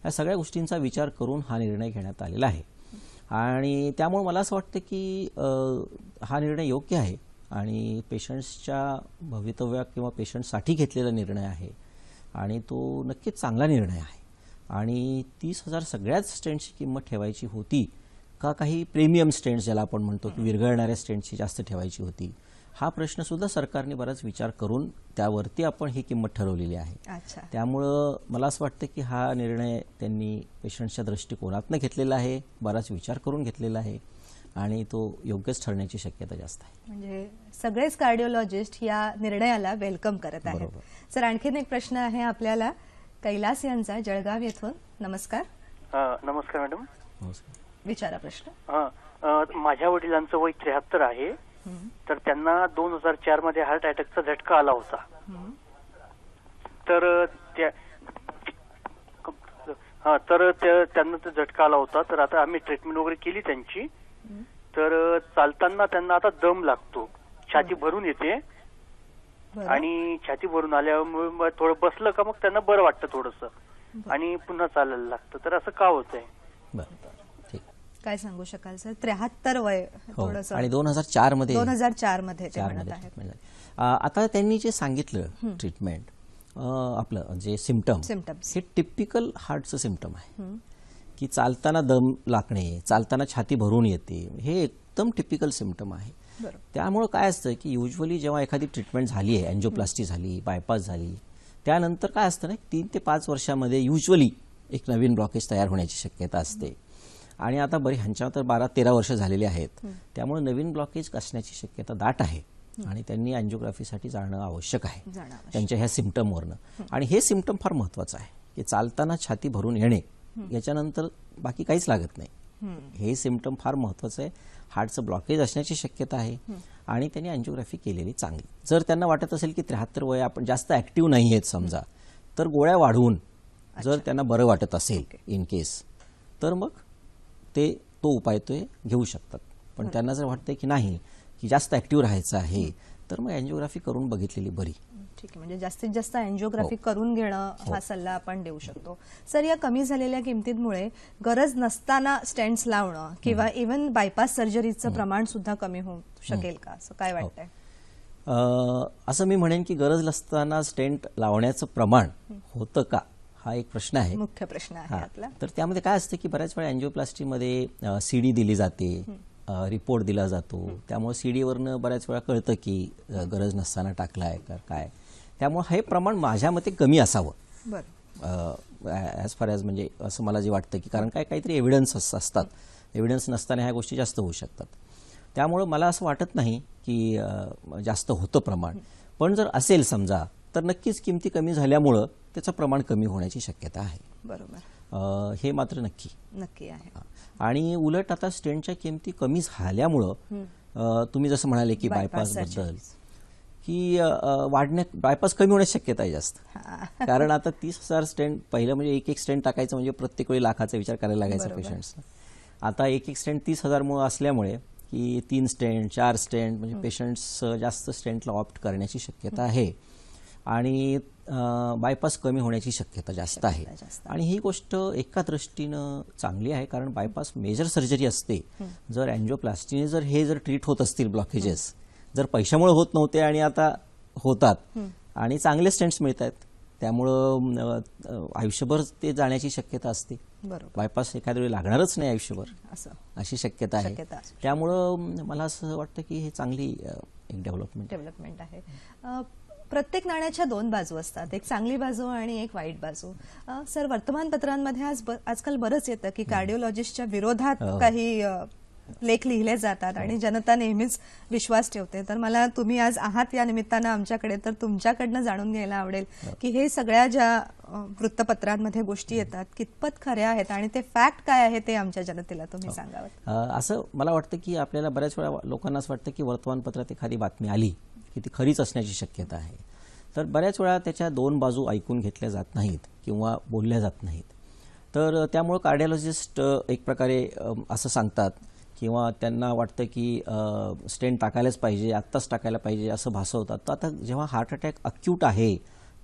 या सगळ्या गोष्टींचा विचार करून हा निर्णय घेण्यात आलेला आहे. आणि त्यामुळे मला असं वाटतं की हा निर्णय योग्य आहे आणि पेशंट्सच्या भवितव्या किंवा पेशंटसाठी घेतलेला निर्णय आहे आणि तो नक्कीच चांगला निर्णय आहे. आणि 30,000 सगळ्याच स्टेंट्सची किंमत ठेवायची होती का काही प्रीमियम स्टेंट्स ज्याला आपण म्हणतो की विरघळणाऱ्या स्टेंट्सची जास्त ठेवायची होती, हा प्रश्न सुद्धा सरकारने बराच विचार करून त्यावरती आपण ही किंमत ठरवलेली आहे. अच्छा. त्यामुळं मला असं वाटतं की हा निर्णय त्यांनी पेशंटच्या दृष्टिकोनातून घेतलेला आहे, बराच विचार करून घेतलेला आहे आणि तो योग्यच ठरण्याची शक्यता जास्त आहे. म्हणजे सगळेच कार्डिओलॉजिस्ट या निर्णयाला वेलकम करत आहेत. बरोबर. सर, आणखीन एक प्रश्न आहे आपल्याला कैलास यांचा, जळगाव येथून. नमस्कार. नमस्कार मॅडम. नमस्कार. विचारा प्रश्न. माझ्या वडिलांचं वय 73 आहे. तर त्यांना 2004 मध्ये हार्ट अटॅकचा झटका आला होता. तर त्यांना तो झटका आला होता. तर आता आम्ही ट्रीटमेंट वगैरे केली त्यांची. तर चालताना त्यांना आता दम लागतो, छाती भरून येते आणि छाती भरून आल्यामुळे थोडं बसलं का मग त्यांना बरं वाटतं थोडंसं आणि पुन्हा चालायला लागतं. तर असं का होतंय? काय सांगू शकाल सर? 73 वय थोडंसं. आणि 2004 मध्ये 2004 मध्ये ते म्हणत आहेत. आता त्यांनी जे सांगितलं ट्रीटमेंट, आपलं जे सिम्पटम्स, हे टिपिकल हार्टचं सिम्पटम आहे की चालताना दम लागणे, चालताना छाती भरून येते, हे एकदम टिपिकल सिम्पटम आहे. त्यामुळे काय असतं की युजली जेव्हा एखादी ट्रीटमेंट झाली आहे, अँजिओप्लास्टी झाली, बायपास झाली, त्यानंतर काय असतं ना, 3 ते 5 वर्षामध्ये युजली एक नवीन ब्लॉकेज तयार होण्याची शक्यता असते. आणि आता ह्यांच्या तर 12-13 वर्ष झालेली आहेत, त्यामुळे नवीन ब्लॉकेज असण्याची शक्यता दाट आहे आणि त्यांनी अँजिओग्राफीसाठी जाणं आवश्यक आहे त्यांच्या ह्या सिम्पटमवरनं. आणि हे सिम्पटम फार महत्वाचं आहे की चालताना छाती भरून येणे, याच्यानंतर बाकी काहीच लागत नाही. हे सिम्पटम फार महत्वाचं आहे. हार्टचं ब्लॉकेज असण्याची शक्यता आहे आणि त्यांनी अँजिओग्राफी केलेली चांगली. जर त्यांना वाटत असेल की 73 वय, आपण जास्त ऍक्टिव्ह नाही आहेत समजा, तर गोळ्या वाढवून जर त्यांना बरं वाटत असेल इन केस, तर मग तो उपाय ते घेऊ शकतात. पण त्यांना जर वाटतंय की नाही, की जास्त ऍक्टिव्ह राहायचं आहे, तर मग अँजिओग्राफी करून बघितलेली बरी. ठीक आहे. म्हणजे जास्तीत जास्त अँजिओग्राफी करून घेणं हा सल्ला आपण देऊ शकतो. सर, या कमी झालेल्या किमतींमुळे गरज नसताना स्टेंट्स लावणं किंवा इव्हन बायपास सर्जरीचं प्रमाण सुद्धा कमी होऊ शकेल का, असं काय वाटतंय? असं मी म्हणेन की गरज नसताना स्टेंट लावण्याचं प्रमाण होतं का, हा एक प्रश्न आहे, मुख्य प्रश्न आहे आपला. तर त्यामध्ये काय असतं की बऱ्याच वेळा अँजिओप्लास्टीमध्ये सीडी दिली जाते, रिपोर्ट दिला जातो, त्यामुळे सीडीवरनं बऱ्याच वेळा कळतं की गरज नसताना टाकलाय का काय. त्यामुळे हे प्रमाण माझ्या मते कमी असावं. ॲज फार ॲज म्हणजे असं मला जे वाटतं की कारण काहीतरी एव्हिडन्स असतात, एव्हिडन्स नसताना ह्या गोष्टी जास्त होऊ शकतात. त्यामुळं मला असं वाटत नाही की जास्त होतं प्रमाण. पण जर असेल समजा, तर नक्कीच किमती कमी झाल्यामुळं त्याचं प्रमाण कमी होण्याची शक्यता आहे. बरोबर. हे मात्र नक्की आहे. आणि उलट आता स्टेंटच्या किमती कमी झाल्यामुळं तुम्ही जसं म्हणाले की बायपास बद्दल, की बायपास कमी होण्याची शक्यता आहे जास्त. कारण आता 30,000 स्टेंट, पहिलं म्हणजे एक स्टेंट टाकायचं म्हणजे प्रत्येक वेळी लाखाचा विचार करायला लागायचा पेशंट्सना. आता एक स्टेंट 30,000 असल्यामुळे की 3 स्टेंट 4 स्टेंट म्हणजे पेशंट्स जास्त स्टेंटला ऑप्ट करण्याची शक्यता आहे आणि बायपास कमी होण्याची शक्यता जास्त आहे. आणि ही गोष्ट एका दृष्टीनं चांगली आहे, कारण बायपास मेजर सर्जरी असते. जर अँजिओप्लास्टीने जर ट्रीट होत असतील ब्लॉकेजेस, जर पैशामुळे होत नव्हते आणि आता होतात आणि चांगले स्टेंट्स मिळत आहेत, त्यामुळं आयुष्यभर ते जाण्याची शक्यता असते. बायपास एखाद्या वेळी लागणारच नाही आयुष्यभर, अशी शक्यता आहे. त्यामुळं मला असं वाटतं की हे चांगली एक डेव्हलपमेंट आहे. प्रत्येक नाण्याच्या 2 बाजू असतात, एक चांगली बाजू आणि एक वाईट बाजू. सर, वर्तमानपत्रांमध्ये आजकाल बरंच येतं की कार्डिओलॉजिस्टच्या विरोधात काही लेख लिहिले जातात आणि जनता नेहमीच विश्वास ठेवते. तर मला, तुम्ही आज आहात या निमित्तानं आमच्याकडे, तर तुमच्याकडनं जाणून घ्यायला आवडेल की हे सगळ्या ज्या वृत्तपत्रांमध्ये गोष्टी येतात कितपत खऱ्या आहेत आणि ते फॅक्ट काय आहे ते आमच्या जनतेला तुम्ही सांगावं. असं मला वाटतं की आपल्याला बऱ्याच वेळा लोकांना असं वाटतं की वर्तमानपत्रात एखादी बातमी आली की ती खरीच असण्याची शक्यता आहे. तर बऱ्याच वेळा त्याच्या 2 बाजू ऐकून घेतल्या जात नाहीत किंवा बोलल्या जात नाहीत. तर त्यामुळं कार्डिओलॉजिस्ट एक प्रकारे असं सांगतात किंवा त्यांना वाटतं की स्टेंट टाकायलाच पाहिजे, आत्ताच टाकायला पाहिजे असं भासवतात. तर आता जेव्हा हार्ट अटॅक अक्यूट आहे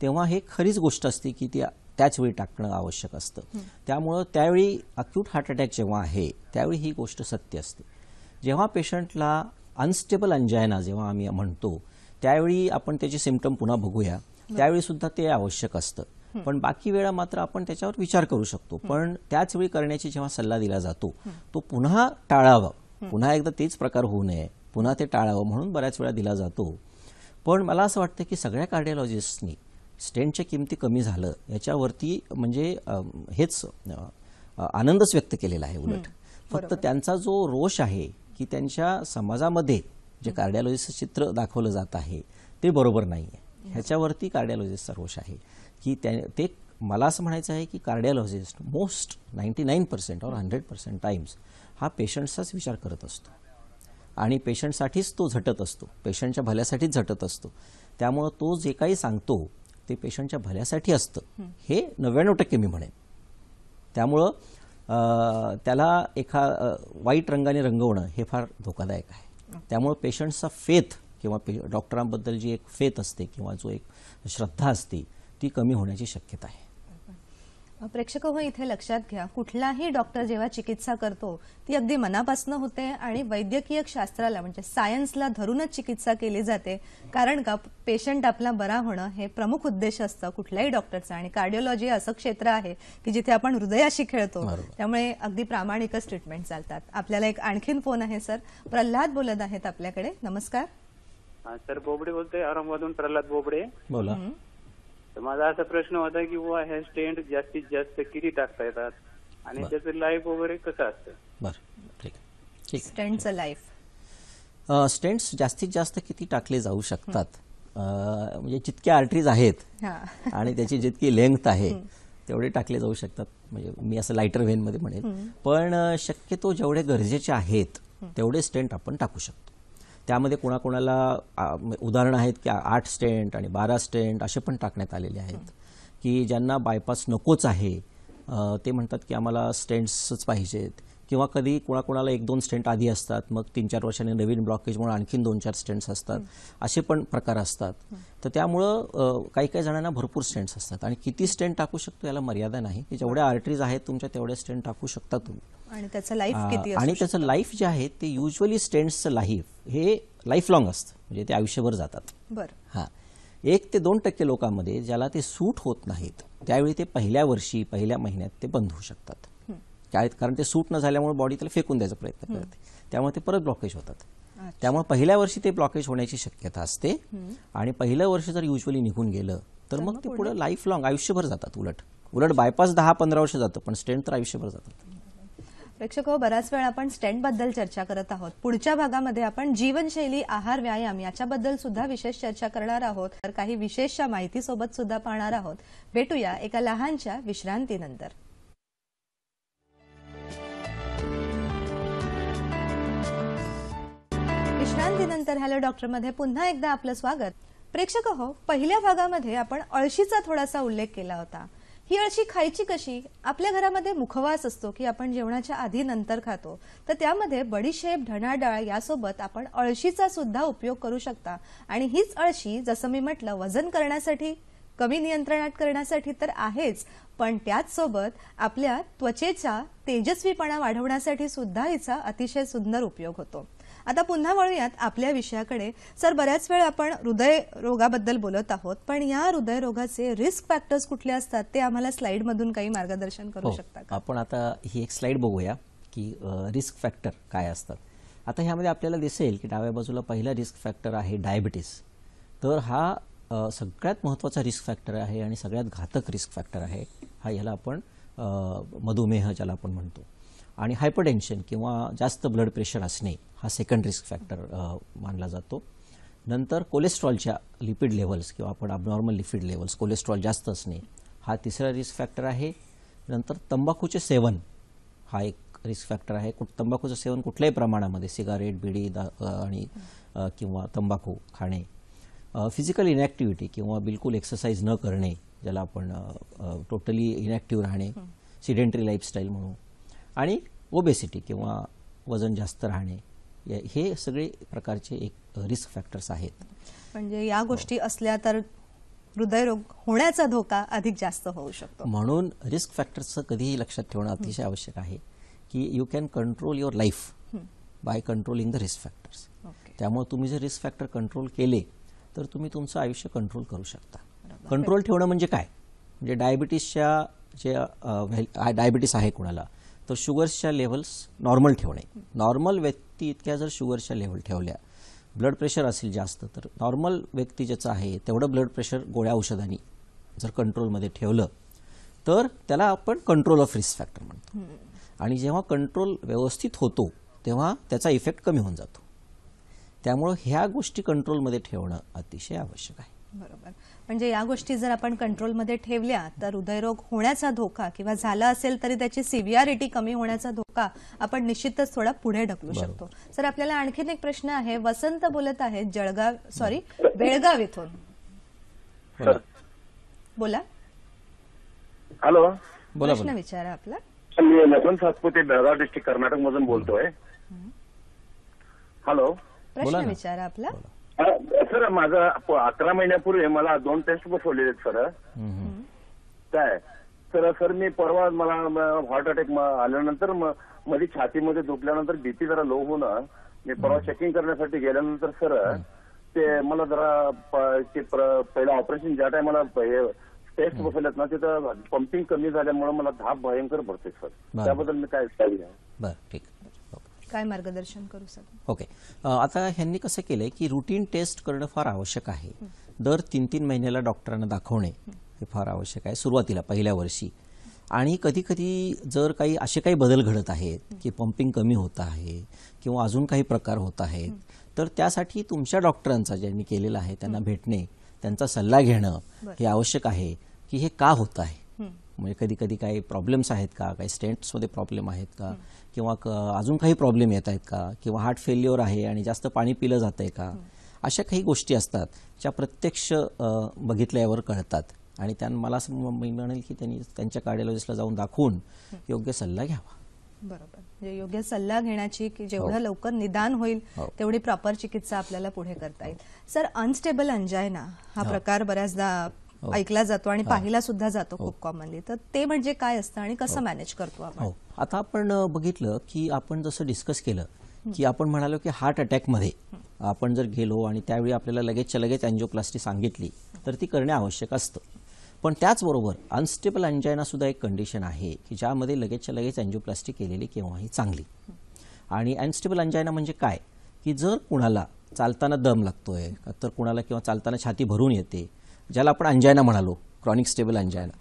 तेव्हा हे खरीच गोष्ट असते की ती त्याच वेळी टाकणं आवश्यक असतं. त्यामुळं त्यावेळी अक्यूट हार्ट अटॅक जेव्हा आहे त्यावेळी ही गोष्ट सत्य असते. जेव्हा पेशंटला अनस्टेबल अंजायना जेव्हा आम्ही म्हणतो, त्यावेळी आपण त्याचे सिम्पटम पुन्हा बघूया, त्यावेळी सुद्धा ते आवश्यक असतं. पण बाकी वेळा मात्र आपण त्याच्यावर विचार करू शकतो. पण त्याच वेळी करण्याची जेव्हा सल्ला दिला जातो तो पुन्हा टाळावा, पुन्हा एकदा तेच प्रकार होऊ नये, पुन्हा ते टाळावं म्हणून बऱ्याच वेळा दिला जातो. पण मला असं वाटतं की सगळ्या कार्डिओलॉजिस्टनी स्टेंटच्या किमती कमी झालं याच्यावरती म्हणजे हेच आनंदच व्यक्त केलेला आहे. उलट फक्त त्यांचा जो रोष आहे की त्यांच्या समाजामध्ये जे कार्डिओलॉजिस्टचं चित्र दाखवलं जात आहे ते बरोबर नाही आहे, ह्याच्यावरती कार्डिओलॉजिस्टचा रोष आहे की ते मला असं म्हणायचं आहे की कार्डिओलॉजिस्ट मोस्ट 99% और 100% टाइम्स हा पेशंटचाच विचार करत असतो आणि पेशंटसाठीच तो झटत असतो, पेशंटच्या भल्यासाठीच झटत असतो. त्यामुळं तो जे काही सांगतो ते पेशंटच्या भल्यासाठी असतं हे 99% मी म्हणेन. त्यामुळं त्याला वाईट रंगाने रंगवणं हे फार धोकादायक आहे. त्यामुळं पेशंटचा फेथ किंवा डॉक्टरांबद्दल जी एक फेथ असते किंवा जो एक श्रद्धा असते ती कमी होण्याची शक्यता आहे. प्रेक्षक हो, इथे लक्षात घ्या, कुठलाही डॉक्टर जेव्हा चिकित्सा करतो ती अगदी मनापासून होते आणि वैद्यकीय शास्त्राला म्हणजे सायन्सला धरूनच चिकित्सा केली जाते. कारण का पेशंट आपला बरा होणं हे प्रमुख उद्देश असतं कुठल्याही डॉक्टरचा. आणि कार्डिओलॉजी असं क्षेत्र आहे की जिथे आपण हृदयाशी खेळतो, त्यामुळे अगदी प्रामाणिकच ट्रीटमेंट चालतात. आपल्याला एक आणखीन फोन आहे सर, प्रल्हाद बोलत आहेत आपल्याकडे. नमस्कार सर, बोबडे बोलतोय औरंगाबादहून. प्रल्हाद बोबडे. बोला. तर माझा असा प्रश्न होता की बुवा हे स्टेंट जास्तीत जास्त किती टाकता येतात आणि त्याचं लाईफ वगैरे कसं असतं? बरं, ठीक. स्टेंटचं लाईफ, स्टेंट्स जास्तीत जास्त किती टाकले जाऊ शकतात म्हणजे जितक्या आर्टरीज आहेत आणि त्याची जितकी लेंथ आहे तेवढे टाकले जाऊ शकतात. म्हणजे मी असं लायटर व्हेनमध्ये म्हणेन. पण शक्यतो जेवढे गरजेचे आहेत तेवढे स्टेंट आपण टाकू शकतो. त्यामध्ये कोणाकोणाला उदाहरणं आहेत की 8 स्टेंट आणि 12 स्टेंट असे पण टाकण्यात आलेले आहेत. की ज्यांना बायपास नकोच आहे ते म्हणतात की आम्हाला स्टेंट्सच पाहिजेत, किंवा कधी कोणाकोणाला 1-2 स्टेंट आधी असतात, मग 3-4 वर्षांनी नवीन ब्लॉकेजमुळे आणखीन 2-4 स्टेंट्स असतात, असे पण प्रकार असतात. तर त्यामुळं काही काही जणांना भरपूर स्टेंट्स असतात आणि किती स्टेंट टाकू शकतो याला मर्यादा नाही. जेवढ्या आर्टरीज आहेत तुमच्या तेवढे स्टेंट टाकू शकता तुम्ही. आणि त्याचं लाईफ किती, आणि त्याचं लाईफ जे आहे ते युजली स्टेंट्सचं लाईफ हे लाईफ लॉंग असतं, म्हणजे ते आयुष्यभर जातात. बरं. 1 ते 2% लोकांमध्ये ज्याला ते सूट होत नाहीत त्यावेळी ते पहिल्या वर्षी पहिल्या महिन्यात ते बंद होऊ शकतात. कारण ते सूट न झाल्यामुळे बॉडी त्याला फेकून द्यायचा प्रयत्न करते, त्यामुळे ते परत ब्लॉकेज होतात. त्यामुळे पहिल्या वर्षी ते ब्लॉकेज होण्याची शक्यता असते आणि पहिलं वर्ष जर युजली निघून गेलं तर मग ते पुढे लाईफ लॉंग आयुष्यभर जातात. उलट बायपास 10-15 वर्ष जातं, पण स्टेंट तर आयुष्यभर जातात. प्रेक्षक हो, बराच वेळ आपण स्टेंट बद्दल चर्चा करत आहोत. पुढच्या भागामध्ये आपण जीवनशैली, आहार, व्यायाम याच्याबद्दल सुद्धा विशेष चर्चा करणार आहोत. तर काही विशेष माहिती सोबत सुद्धा पाहणार आहोत. भेटूया एका लहानशा विश्रांतीनंतर. विश्रांतीनंतर हॅलो डॉक्टर मध्ये पुन्हा एकदा आपलं स्वागत. प्रेक्षक हो, पहिल्या भागामध्ये आपण अळशीचा थोडासा उल्लेख केला होता. ही अळशी खायची कशी? आपल्या घरामध्ये मुखवास असतो की आपण जेवणाच्या आधी नंतर खातो, तर त्यामध्ये बडीशेप, धणा डाळ यासोबत आपण अळशीचा सुद्धा उपयोग करू शकता. आणि हीच अळशी जसं मी म्हटलं वजन करण्यासाठी, कमी नियंत्रणात करण्यासाठी तर आहेच, पण त्याच सोबत आपल्या त्वचेचा तेजस्वीपणा वाढवण्यासाठी सुद्धा हिचा अतिशय सुंदर उपयोग होतो. आता पुन्हा वळूयात आपल्या विषयाकडे. सर, बऱ्याच वेळ आपण हृदयरोगाबद्दल बोलत आहोत, पण या हृदयरोगाचे रिस्क फॅक्टर्स कुठले असतात ते आम्हाला स्लाइड मधून काही मार्गदर्शन करू शकता का? आपण आता ही एक स्लाइड बघूया की रिस्क फॅक्टर काय असतात. आता ह्यामध्ये आपल्याला दिसेल की डाव्या बाजूला पहिला रिस्क फॅक्टर आहे डायबिटीस. तर हा सगळ्यात महत्त्वाचा रिस्क फॅक्टर आहे आणि सगळ्यात घातक रिस्क फॅक्टर आहे. ह्याला आपण मधुमेह ज्याला आपण म्हणतो. आणि हायपरटेन्शन किंवा जास्त ब्लड प्रेशर असणे हा सेकंड रिस्क फॅक्टर मानला जातो. नंतर कोलेस्ट्रॉलच्या लिपिड लेवल्स किंवा आपण अबनॉर्मल लिपिड लेवल्स, कोलेस्ट्रॉल जास्त असणे हा तिसरा रिस्क फॅक्टर आहे. नंतर तंबाखूचे सेवन हा एक रिस्क फॅक्टर आहे. तंबाखूचं सेवन कुठल्याही प्रमाणामध्ये, सिगारेट, बिडी आणि किंवा तंबाखू खाणे. फिजिकल इनॅक्टिव्हिटी किंवा बिलकुल एक्सरसाइज न करणे, ज्याला आपण टोटली इनॅक्टिव्ह राहणे, सिडेंटरी लाईफस्टाईल म्हणू. आणि ओबेसिटी किंवा वजन जास्त राहणे, हे सगळे प्रकारचे एक रिस्क फॅक्टर्स आहेत. म्हणजे या गोष्टी असल्या तर हृदयरोग होण्याचा धोका अधिक जास्त होऊ शकतो. म्हणून रिस्क फॅक्टर्सचं कधीही लक्षात ठेवणं अतिशय आवश्यक आहे की you can control your life by controlling the risk factors. त्यामुळे तुम्ही जर रिस्क फॅक्टर कंट्रोल केले तर तुम्ही तुमचं आयुष्य कंट्रोल करू शकता. कंट्रोल ठेवणं म्हणजे काय? म्हणजे डायबिटीसच्या जे डायबिटीस आहे कुणाला तर शुगर्सच्या लेवल्स नॉर्मल ठेवणे. नॉर्मल व्यक्ती इतक्या जर शुगर्सच्या लेवल ठेवल्या, ब्लड प्रेशर असेल जास्त, तर नॉर्मल व्यक्ती ज्याचं आहे तेवढं ब्लड प्रेशर गोळ्या औषधांनी जर कंट्रोलमध्ये ठेवलं तर त्याला आपण कंट्रोल ऑफ रिस्क फॅक्टर म्हणतो. आणि जेव्हा कंट्रोल व्यवस्थित होतो तेव्हा त्याचा इफेक्ट कमी होऊन जातो. त्यामुळं ह्या गोष्टी कंट्रोलमध्ये ठेवणं अतिशय आवश्यक आहे. बरोबर. म्हणजे या गोष्टी जर आपण कंट्रोलमध्ये ठेवल्या तर हृदयरोग होण्याचा धोका किंवा झाला असेल तरी त्याची सिव्हिअरिटी कमी होण्याचा धोका आपण निश्चितच थोडा पुढे ढकलू शकतो. सर, आपल्याला आणखीन एक प्रश्न आहे. वसंत बोलत आहेत बेळगाव इथून. बोला. हॅलो, प्रश्न विचारा आपला. मी नकुल सातपुते, बेळगाव डिस्ट्रिक्ट, कर्नाटक मधून बोलतोय. हॅलो, प्रश्न विचारा आपला. सर, माझं 11 महिन्यापूर्वी मला 2 टेस्ट बसवलेले आहेत सर. काय सर मी परवा मला हार्ट अटॅक आल्यानंतर मध्ये छातीमध्ये दुखल्यानंतर बीपी जरा लो होणं, मी परवा चेकिंग करण्यासाठी गेल्यानंतर सर ते मला जरा पहिलं ऑपरेशन ज्या टायमाला टेस्ट बसवल्यात ना तिथं पंपिंग कमी झाल्यामुळे मला धाप भयंकर भरते सर. त्याबद्दल मी काय बरं, ठीक. काय मार्गदर्शन करू सर? ओके. आता ह्यांनी कसं केलंय की रुटीन टेस्ट करणं फार आवश्यक आहे. दर 3-3 महिन्याला डॉक्टरांना दाखवणे हे फार आवश्यक आहे सुरुवातीला, पहिल्या वर्षी. आणि कधी कधी जर काही असे काही बदल घडत आहेत की पंपिंग कमी होत आहे किंवा अजून काही प्रकार होत आहेत तर त्यासाठी तुमच्या डॉक्टरांचा ज्यांनी केलेला आहे त्यांना भेटणे, त्यांचा सल्ला घेणं हे आवश्यक आहे की हे का होत आहे. म्हणजे कधी कधी काही प्रॉब्लेम्स आहेत का, काही स्टेंट्समध्ये प्रॉब्लेम आहेत का, किंवा अजून काही प्रॉब्लेम येत आहेत का, किंवा हार्ट फेल्युअर आहे आणि जास्त पाणी पिलं जात आहे का, अशा काही गोष्टी असतात ज्या प्रत्यक्ष बघितल्यावर कळतात. आणि मला मी म्हणेल की त्यांनी त्यांच्या कार्डिओलॉजिस्टला जाऊन दाखवून योग्य सल्ला घ्यावा. बरोबर. म्हणजे योग्य सल्ला घेण्याची की जेवढं लवकर निदान होईल तेवढी प्रॉपर चिकित्सा आपल्याला पुढे करता येईल. सर, अनस्टेबल अंजायना हा प्रकार बऱ्याचदा ऐकला जातो आणि पाहिला सुद्धा जातो खूप कॉमनली. तर ते म्हणजे काय असतं आणि कसं मॅनेज करतो आपण? आता आपण बघितलं की आपण जसं डिस्कस केलं की आपण म्हणालो की हार्ट अटॅकमध्ये आपण जर गेलो आणि त्यावेळी आपल्याला लगेचच्या लगेच अँजिओप्लास्टी सांगितली तर ती करणे आवश्यक असतं. पण त्याचबरोबर अनस्टेबल अंजायना सुद्धा एक कंडिशन आहे की ज्यामध्ये लगेचच्या लगेच अँजिओप्लास्टी केलेली केव्हाही चांगली. आणि अनस्टेबल अंजायना म्हणजे काय की जर कुणाला चालताना दम लागतोय तर कुणाला किंवा चालताना छाती भरून येते, ज्याला आपण अंजायना म्हणालो, क्रॉनिक स्टेबल अंजायना.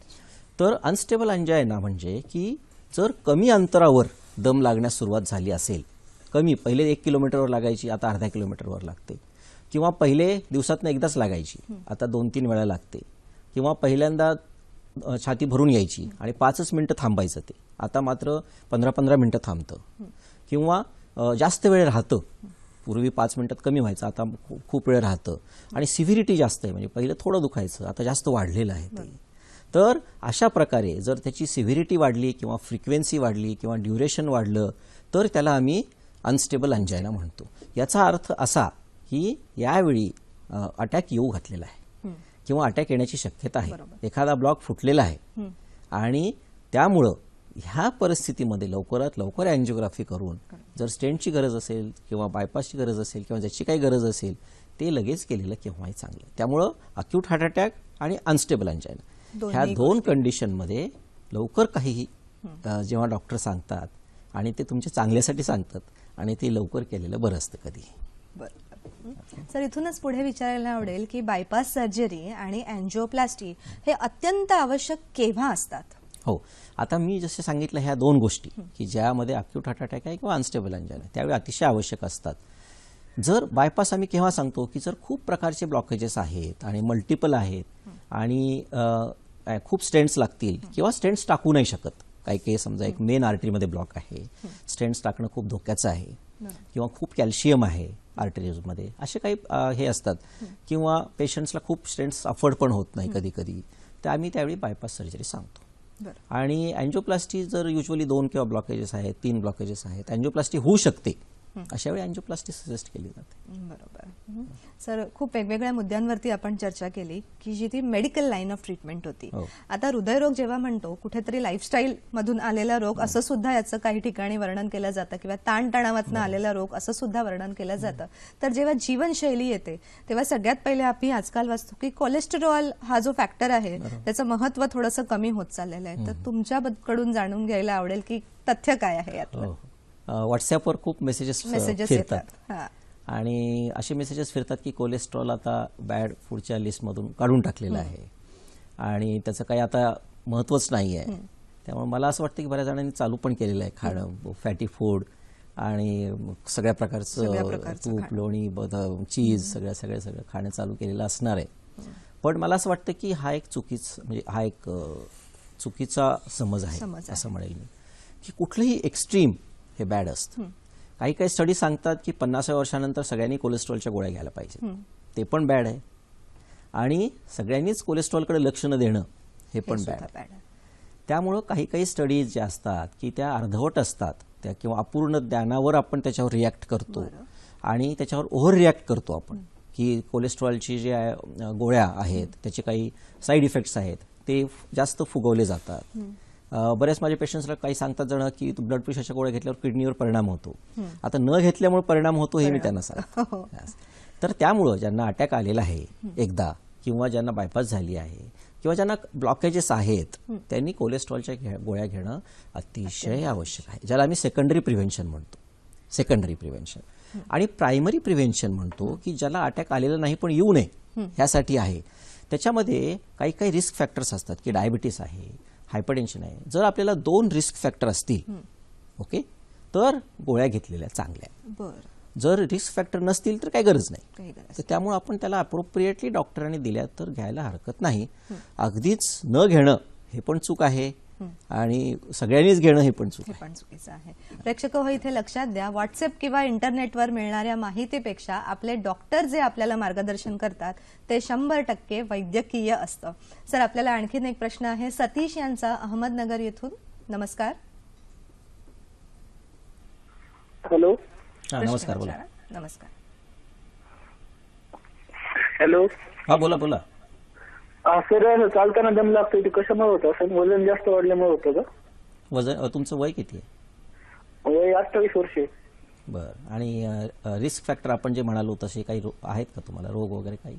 तर अनस्टेबल अंजायना म्हणजे की जर कमी अंतरावर दम लागण्यास सुरुवात झाली असेल, कमी, पहिले 1 किलोमीटरवर लागायची आता अर्धा किलोमीटरवर लागते, किंवा पहिले दिवसातनं एकदाच लागायची आता 2-3 वेळा लागते, किंवा पहिल्यांदा छाती भरून यायची आणि 5 मिनिटं थांबायचं ते आता मात्र 15-15 मिनिटं थांबतं, किंवा जास्त वेळ राहतं, पूर्वी 5 मिनिटात कमी व्हायचं आता खूप वेळ राहतं, आणि सिव्हिरिटी जास्त आहे, म्हणजे पहिलं थोडं दुखायचं आता जास्त वाढलेलं आहे ते. तर अशा प्रकारे जर त्याची सिव्हिरिटी वाढली किंवा फ्रिक्वेन्सी वाढली किंवा ड्युरेशन वाढलं तर त्याला आम्ही अनस्टेबल अंजायना म्हणतो. याचा अर्थ असा की यावेळी अटॅक येऊ घातलेला आहे किंवा अटॅक येण्याची शक्यता आहे, एखादा ब्लॉक फुटलेला आहे, आणि त्यामुळं ह्या परिस्थितीमध्ये लवकरात लवकर अँजिओग्राफी करून जर स्टेंटची गरज असेल किंवा बायपासची गरज असेल किंवा ज्याची काही गरज असेल ते लगेच केलेलं केव्हाही चांगलं. त्यामुळं अक्यूट हार्ट अटॅक आणि अनस्टेबल अंजायना ह्या 2 कंडिशनमध्ये लवकर काहीही जेव्हा डॉक्टर सांगतात आणि ते तुमच्या चांगल्यासाठी सांगतात आणि ते लवकर केलेलं बरं असतं कधी. सर, इथूनच पुढे विचारायला आवडेल की बायपास सर्जरी आणि अँजिओप्लास्टी हे अत्यंत आवश्यक केव्हा असतात? हो, आता मी जसे सांगितलं ह्या 2 गोष्टी की ज्यामध्ये अक्यूट हार्ट अटॅक आहे किंवा अनस्टेबल अंजायना त्यावेळी अतिशय आवश्यक असतात. जर बायपास आम्ही केव्हा सांगतो की जर खूप प्रकारचे ब्लॉकेजेस आहेत आणि मल्टिपल आहेत आणि खूप स्टेंट्स लागतील किंवा स्टेंट्स टाकू नाही शकत, काही समजा एक मेन आर्टरीमध्ये ब्लॉक आहे, स्टेंट्स टाकणं खूप धोक्याचं आहे, किंवा खूप कॅल्शियम आहे आर्टरीजमध्ये, असे काही हे असतात, किंवा पेशंट्सला खूप स्टेंट्स अफोर्ड पण होत नाही कधी कधी, तर आम्ही त्यावेळी बायपास सर्जरी सांगतो. आणि अँजिओप्लास्टी जर युजली 2 किंवा ब्लॉकेजेस आहेत, 3 ब्लॉकेजेस आहेत, अँजिओप्लास्टी होऊ शकते अशा वेळी अँजिओप्लास्टी सजेस्ट केली जाते. बरोबर. सर, खूप वेगवेगळ्या मुद्द्यांवरती आपण चर्चा केली की जी ती मेडिकल लाईन ऑफ ट्रीटमेंट होती. आता हृदयरोग जेव्हा म्हणतो कुठेतरी लाईफस्टाईल मधून आलेला रोग असं सुद्धा याचं काही ठिकाणी वर्णन केलं जातं किंवा ताणतणावातून आलेला रोग असं सुद्धा वर्णन केलं जातं. तर जेव्हा जीवनशैली येते तेव्हा सगळ्यात पहिले आपण आजकाल वाचतो की कोलेस्टेरॉल हा जो फॅक्टर आहे त्याचं महत्व थोडंसं कमी होत चाललेलं आहे. तर तुमच्याकडून जाणून घ्यायला आवडेल की तथ्य काय आहे यातलं. व्हॉट्सअपवर खूप मेसेजेस फिरतात आणि असे मेसेजेस फिरतात की कोलेस्ट्रॉल आता बॅड फूडच्या लिस्टमधून काढून टाकलेलं आहे आणि त्याचं काही आता महत्वच नाही आहे. त्यामुळे मला असं वाटतं की बऱ्याच जणांनी चालू पण केलेलं आहे खाणं फॅटी फूड आणि सगळ्या प्रकारचं तूप, लोणी, बदाम, चीज सगळं खाणं चालू केलेलं असणार आहे. पण मला असं वाटतं की हा एक चुकीचा समज आहे असं म्हणेल मी की कुठलंही एक्स्ट्रीम हे बॅड असतं. काही स्टडी सांगतात की 50व्या वर्षानंतर सगळ्यांनी कोलेस्ट्रॉलच्या गोळ्या घ्यायला पाहिजे, ते पण बॅड आहे. आणि सगळ्यांनीच कोलेस्ट्रॉलकडे लक्ष न देणं हे पण बॅड आहे. त्यामुळं काही स्टडीज ज्या असतात की त्या अर्धवट असतात त्या किंवा अपूर्ण ज्ञानावर आपण त्याच्यावर रिॲक्ट करतो आणि त्याच्यावर ओव्हर रिॲक्ट करतो आपण की कोलेस्ट्रॉलची जे गोळ्या आहेत त्याचे काही साईड इफेक्ट्स आहेत ते जास्त फुगवले जातात. बऱ्याच माझ्या पेशंट्सला काही सांगतात जण की ब्लड प्रेशरच्या गोळ्या घेतल्यावर किडनीवर परिणाम होतो. आता न घेतल्यामुळे परिणाम होतो हे मी त्यांना सांगतो. तर त्यामुळं ज्यांना अटॅक आलेला आहे एकदा किंवा ज्यांना बायपास झाली आहे किंवा ज्यांना ब्लॉकेजेस आहेत त्यांनी कोलेस्ट्रॉलच्या गोळ्या घेणं अतिशय आवश्यक आहे, ज्याला आम्ही सेकंडरी प्रिव्हेन्शन म्हणतो. सेकंडरी प्रिव्हेन्शन आणि प्रायमरी प्रिव्हेन्शन म्हणतो की ज्याला अटॅक आलेला नाही पण येऊ नये ह्यासाठी आहे. त्याच्यामध्ये काही रिस्क फॅक्टर्स असतात की डायबिटीस आहे, हायपरटेन्शन आहे. जर आपल्याला 2 रिस्क फॅक्टर असतील ओके तर गोळ्या घेतलेल्या चांगल्या. जर रिस्क फॅक्टर नसतील तर काही गरज नाही. तर त्यामुळे आपण त्याला अप्रोप्रिएटली डॉक्टरांनी दिल्या तर घ्यायला हरकत नाही. अगदीच न घेणं हे पण चूक आहे आणि सगळ्यांनीच घेणं हे पण चुकीचं आहे. प्रेक्षक हो, इथे लक्षात द्या, व्हॉट्सअप किंवा इंटरनेटवर मिळणाऱ्या माहितीपेक्षा आपले डॉक्टर जे आपल्याला मार्गदर्शन करतात ते 100% वैद्यकीय असतं. सर, आपल्याला आणखीन एक प्रश्न आहे सतीश यांचा अहमदनगर येथून. नमस्कार. हॅलो. नमस्कार, बोला. नमस्कार. हॅलो. हा, बोला. सर, चालताना दम लागतो ते कशामुळे होतं? असं वजन जास्त वाढल्यामुळे होतं का? वजन तुमचं वय किती आहे? वय 28 वर्ष. बरं. आणि रिस्क फॅक्टर आपण जे म्हणालो तसे काही आहेत का तुम्हाला, रोग वगैरे काही?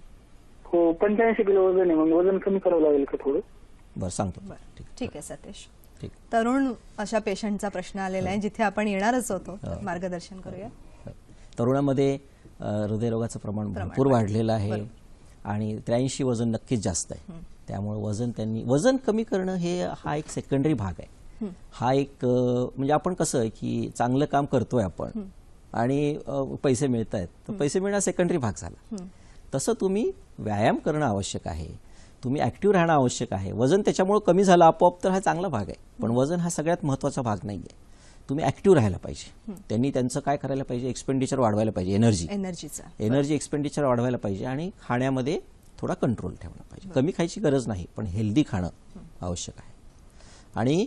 हो, 85 किलो वजन आहे. मग वजन कमी करावं लागेल का थोडं? बरं, सांगतो. ठीक आहे सतीश. तरुण अशा पेशंटचा प्रश्न आलेला आहे जिथे आपण येणारच होतो, मार्गदर्शन करूया. तरुणामध्ये हृदयरोगाचं प्रमाण भरपूर वाढलेलं आहे आणि 83 वजन नक्कीच जास्त आहे. त्यामुळे वजन कमी करणं हा एक सेकंडरी भाग आहे. हा एक म्हणजे आपण कसं आहे की चांगलं काम करतोय आपण आणि पैसे मिळत आहेत तर पैसे मिळणं सेकंडरी भाग झाला. तसं तुम्ही व्यायाम करणं आवश्यक आहे, तुम्ही ऍक्टिव्ह राहणं आवश्यक आहे. वजन त्याच्यामुळे कमी झालं आपोआप तर हा चांगला भाग आहे, पण वजन हा सगळ्यात महत्वाचा भाग नाहीये. तुम्ही ऍक्टिव्ह राहायला पाहिजे. त्यांनी त्यांचं काय करायला पाहिजे, एक्सपेंडिचर वाढवायला पाहिजे, एनर्जी एक्सपेंडिचर वाढवायला पाहिजे आणि खाण्यामध्ये थोडा कंट्रोल ठेवला पाहिजे. कमी खायची गरज नाही पण हेल्दी खाणं आवश्यक आहे. आणि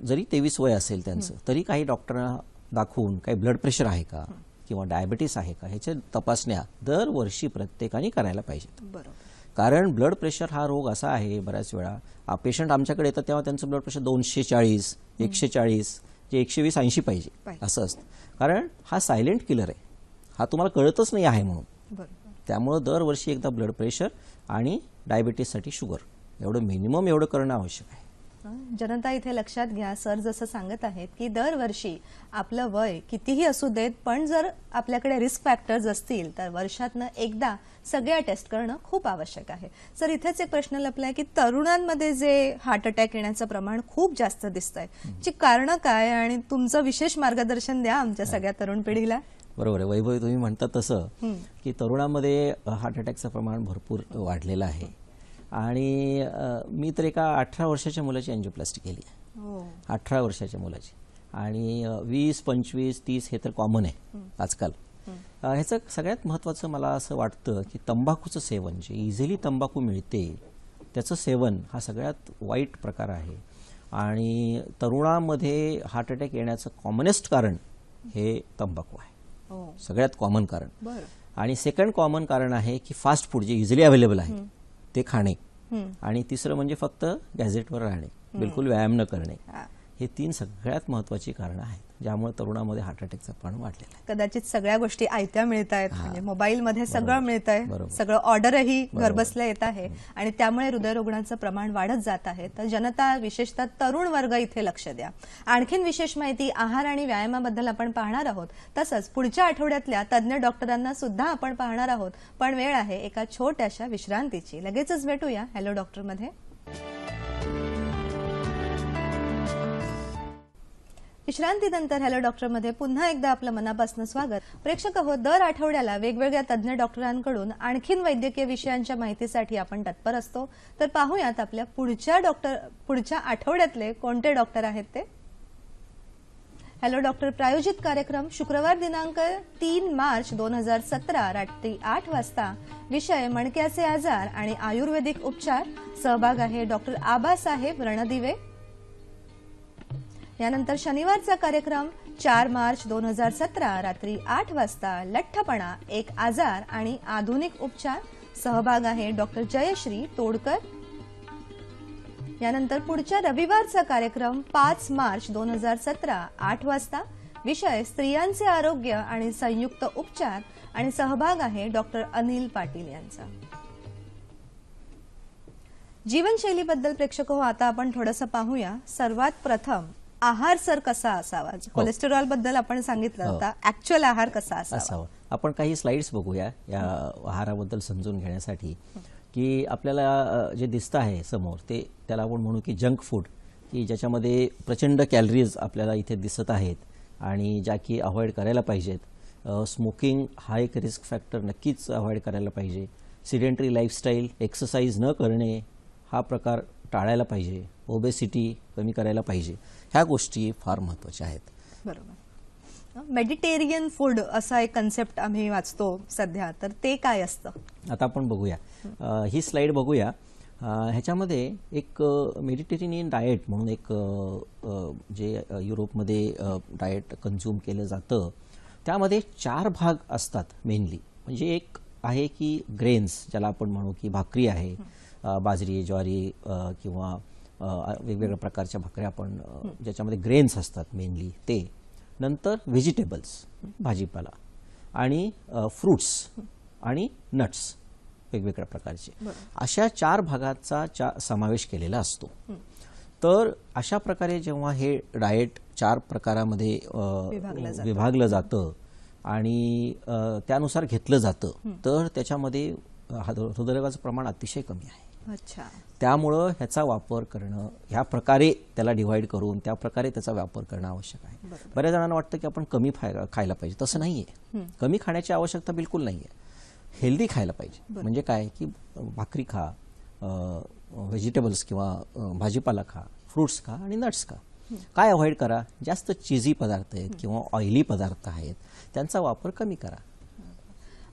जरी 23 वय असेल त्यांचं तरी काही डॉक्टरांना दाखवून काही ब्लड प्रेशर आहे का किंवा डायबिटीस आहे का ह्याच्या तपासण्या दरवर्षी प्रत्येकाने करायला पाहिजेत. कारण ब्लड प्रेशर हा रोग असा आहे, बऱ्याच वेळा पेशंट आमच्याकडे येतात तेव्हा त्यांचं ब्लड प्रेशर 240, 140 जे 120-80 पाहिजे असं असतं. कारण हा सायलेंट किलर आहे, हा तुम्हाला कळतच नाही आहे म्हणून. त्यामुळे दरवर्षी एकदा ब्लड प्रेशर आणि डायबिटीससाठी शुगर एवढं मिनिमम एवढं करणं आवश्यक आहे. जनता इथे लक्षात घ्या, सर जसं सांगत आहेत की दरवर्षी आपलं वय कितीही असू देत पण जर आपल्याकडे रिस्क फॅक्टर्स असतील तर वर्षातनं एकदा सगळ्या टेस्ट करणं खूप आवश्यक आहे. सर, इथेच एक प्रश्न लपलाय की तरुणांमध्ये जे हार्ट अटॅक येण्याचं प्रमाण खूप जास्त दिसतंय, ची कारणं काय आणि तुमचं विशेष मार्गदर्शन द्या आमच्या सगळ्या तरुण पिढीला. बरोबर आहे वैभव, तुम्ही म्हणता तसं की तरुणामध्ये हार्ट अटॅकचं प्रमाण भरपूर वाढलेलं आहे. आणि मी तर एका 18 वर्षाच्या मुलाची अँजिओप्लास्टी केली आहे. 18 वर्षाच्या मुलाची. आणि 20, 25, 30 हे तर कॉमन आहे आजकाल. ह्याचं सगळ्यात महत्त्वाचं मला असं वाटतं की तंबाखूचं सेवन, जे इझिली तंबाखू मिळते त्याचं सेवन हा सगळ्यात वाईट प्रकार आहे. आणि तरुणामध्ये हार्ट अटॅक येण्याचं कॉमनेस्ट कारण हे तंबाखू आहे. सगळ्यात कॉमन कारण. बरं. आणि सेकंड कॉमन कारण आहे की फास्ट फूड जे इझिली अवेलेबल आहे ते खाणे. आणि तिसरं म्हणजे फक्त गॅझेटवर राहणे, बिलकुल व्यायाम न करणे. हे 3 सगळ्यात महत्वाची कारणं आहेत ज्यामुळे तरुणामध्ये हार्ट अटॅकचं प्रमाण वाढलेलं आहे. कदाचित सगळ्या गोष्टी आयत्या मिळत आहेत, म्हणजे मोबाईलमध्ये सगळं मिळत आहे, सगळं ऑर्डरही घरबसल्या येत आहे आणि त्यामुळे हृदयरोगाचं प्रमाण वाढत जात आहे. तर जनता, विशेषतः तरुण वर्ग इथे लक्ष द्या. आणखीन विशेष माहिती आहार आणि व्यायामाबद्दल आपण पाहणार आहोत. तसंच पुढच्या आठवड्यातल्या तज्ज्ञ डॉक्टरांना सुद्धा आपण पाहणार आहोत. पण वेळ आहे एका छोट्याशा विश्रांतीची. लगेचच भेटूया हॅलो डॉक्टरमध्ये. विश्रांतीनंतर हॅलो डॉक्टरमध्ये पुन्हा एकदा आपलं मनापासून स्वागत. प्रेक्षक हो, दर आठवड्याला वेगवेगळ्या तज्ज्ञ डॉक्टरांकडून आणखीन वैद्यकीय विषयांच्या माहितीसाठी आपण तत्पर असतो. तर पाहूयात आपल्या पुढच्या आठवड्यातले कोणते डॉक्टर आहेत ते. हॅलो डॉक्टर प्रायोजित कार्यक्रम शुक्रवार दिनांक 3 मार्च 2017 रात्री 8 वाजता. विषय मणक्याचे आजार आणि आयुर्वेदिक उपचार. सहभाग आहे डॉक्टर आबासाहेब रणदिवे. यानंतर शनिवारचा कार्यक्रम 4 मार्च 2017 रात्री 8 वाजता. लठ्ठपणा एक आजार आणि आधुनिक उपचार. सहभाग आहे डॉक्टर जयश्री तोडकर. यानंतर पुढच्या रविवारचा कार्यक्रम 5 मार्च 2017 8 वाजता. विषय स्त्रियांचे आरोग्य आणि संयुक्त उपचार आणि सहभाग आहे डॉक्टर अनिल पाटील यांचा. जीवनशैलीबद्दल प्रेक्षक हो, आता आपण थोडंसं पाहूया. सर्वात प्रथम आहार सर कसा असावा. कोलेस्टेरॉल बद्दल आपण सांगितलं, आता ऍक्च्युअल आहार कसा असावा. आपण काही स्लाइड्स बघूया या आहाराबद्दल समजून घेण्यासाठी. की आपल्याला जे दिसतं आहे समोर ते त्याला आपण म्हणू की जंक फूड, की ज्याच्यामध्ये प्रचंड कॅलरीज आपल्याला इथे दिसत आहेत आणि ज्या की अवॉइड करायला पाहिजेत. स्मोकिंग हा एक रिस्क फॅक्टर नक्कीच अवॉइड करायला पाहिजे. सिडेंटरी लाईफस्टाईल, एक्सरसाइज न करणे हा प्रकार टाळायला पाहिजे. ओबेसिटी कमी करायला पाहिजे. ह्या गोष्टी फार महत्त्वाच्या आहेत. बरोबर. मेडिटेरियन फूड असा एक कन्सेप्ट आम्ही वाचतो सध्या, तर ते काय असतं आता आपण बघूया. ही स्लाइड बघूया. ह्याच्यामध्ये एक मेडिटेरेनियन डाएट म्हणून एक जे युरोपमध्ये डाएट कन्झ्युम केलं जातं त्यामध्ये 4 भाग असतात मेनली. म्हणजे एक आहे की ग्रेन्स, ज्याला आपण म्हणू की भाकरी आहे, बाजरी, ज्वारी किंवा वेगवेगळ्या प्रकारच्या भाकऱ्या आपण ज्याच्यामध्ये ग्रेन्स असतात मेनली ते. नंतर व्हेजिटेबल्स, भाजीपाला, आणि फ्रूट्स आणि नट्स वेगवेगळ्या प्रकारचे. अशा 4 भागाचा समावेश केलेला असतो. तर अशा प्रकारे जेव्हा हे डाएट 4 प्रकारामध्ये विभागलं जातं आणि त्यानुसार घेतलं जातं तर त्याच्यामध्ये हृदयरोगाचं प्रमाण अतिशय कमी आहे. अच्छा. त्यामुळं ह्याचा वापर करणं, ह्या प्रकारे त्याला डिव्हाइड करून त्या प्रकारे त्याचा वापर करणं आवश्यक आहे. बऱ्याच जणांना वाटतं की आपण कमी खायला पाहिजे. तसं नाहीये. कमी खाण्याची आवश्यकता बिलकुल नाहीये. हेल्दी खायला पाहिजे. म्हणजे काय की भाकरी खा, व्हेजिटेबल्स किंवा भाजीपाला खा, फ्रुट्स खा आणि नट्स खा. काय अवॉइड करा, जास्त चीजी पदार्थ आहेत किंवा ऑइली पदार्थ आहेत त्यांचा वापर कमी करा.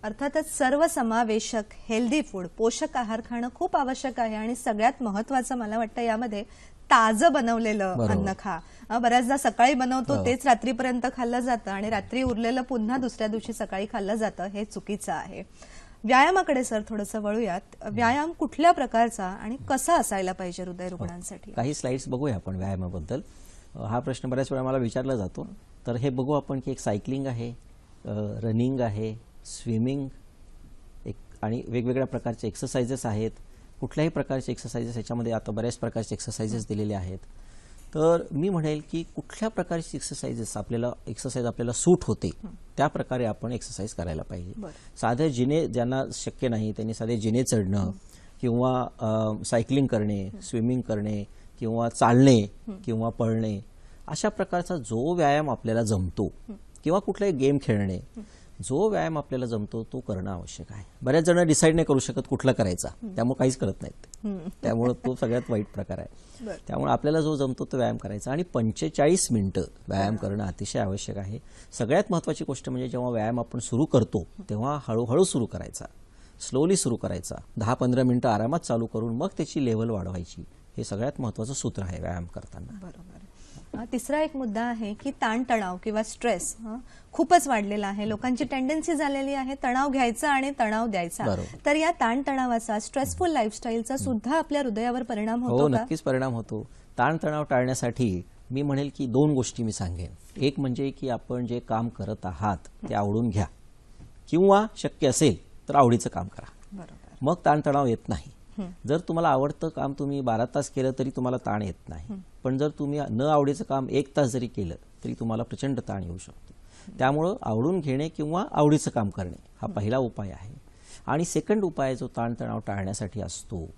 अर्थातच सर्वसमावेशक हेल्दी फूड, पोषक आहार खाणं खूप आवश्यक आहे. आणि सगळ्यात महत्वाचं मला वाटतं यामध्ये ताजं बनवलेलं अन्न खा. बऱ्याचदा सकाळी बनवतो तेच रात्रीपर्यंत खाल्लं जातं आणि रात्री उरलेलं पुन्हा दुसऱ्या दिवशी सकाळी खाल्लं जातं. हे चुकीचं आहे. व्यायामाकडे सर थोडंसं वळूयात. व्यायाम कुठल्या प्रकारचा आणि कसा असायला पाहिजे हृदय रुग्णांसाठी. काही स्लाइड्स बघूया आपण व्यायामाबद्दल. हा प्रश्न बऱ्याच वेळा मला विचारला जातो. तर हे बघू आपण की एक सायकलिंग आहे, रनिंग आहे, स्विमिंग आणि वेगवेगळ्या प्रकारचे एक्सरसाइजेस आहेत. कुठल्याही प्रकारचे एक्सरसाइजेस याच्यामध्ये आता बऱ्याच प्रकारचे एक्सरसाइजेस दिलेले आहेत. तर मी म्हणेल की कुठल्या प्रकारची एक्सरसाइज आपल्याला सूट होते त्या प्रकारे आपण एक्सरसाइज करायला पाहिजे. साधे जिने ज्यांना शक्य नाही त्यांनी साधे जिने चढणं किंवा सायकलिंग करणे, स्विमिंग करणे किंवा चालणे किंवा पळणे अशा प्रकारचा जो व्यायाम आपल्याला जमतो किंवा कुठलाही गेम खेळणे, जो व्यायाम आपल्याला जमतो तो करणं आवश्यक आहे. बऱ्याच जण डिसाईड नाही करू शकत कुठला करायचा, त्यामुळे काहीच करत नाहीत. त्यामुळे तो सगळ्यात वाईट प्रकार आहे. त्यामुळे आपल्याला जो जमतो तो व्यायाम करायचा आणि 45 मिनिटं व्यायाम करणं अतिशय आवश्यक आहे. सगळ्यात महत्वाची गोष्ट म्हणजे जेव्हा व्यायाम आपण सुरू करतो तेव्हा हळूहळू सुरू करायचा, स्लोली सुरू करायचा. 10-15 मिनिटं आरामात चालू करून मग त्याची लेवल वाढवायची. हे सगळ्यात महत्वाचं सूत्र आहे व्यायाम करताना. बरोबर. तिसरा एक मुद्दा आहे की ताणतणाव किंवा स्ट्रेस खूपच वाढलेला आहे. लोकांची टेंडन्सी झालेली आहे तणाव घ्यायचा आणि तणाव द्यायचा. तर या ताणतणावाचा, स्ट्रेसफुल लाईफस्टाईलचा सुद्धा आपल्या हृदयावर परिणाम होतो हो, का? नक्कीच परिणाम होतो. ताणतणाव टाळण्यासाठी मी म्हणेल की 2 गोष्टी मी सांगेन. एक म्हणजे की आपण जे काम करत आहात ते आवडून घ्या, किंवा शक्य असेल तर आवडीचं काम करा. बरोबर. मग ताणतणाव येत नाही. जर तुम्हाला आवडतं काम तुम्ही 12 तास केलं तरी तुम्हाला ताण येत नाही. पण जर तुम्ही न आवडीचं काम 1 तास जरी केलं तरी तुम्हाला प्रचंड ताण येऊ शकतो. त्यामुळं आवडून घेणे किंवा आवडीचं काम करणे हा पहिला उपाय आहे. आणि सेकंड उपाय जो ताणतणाव टाळण्यासाठी असतो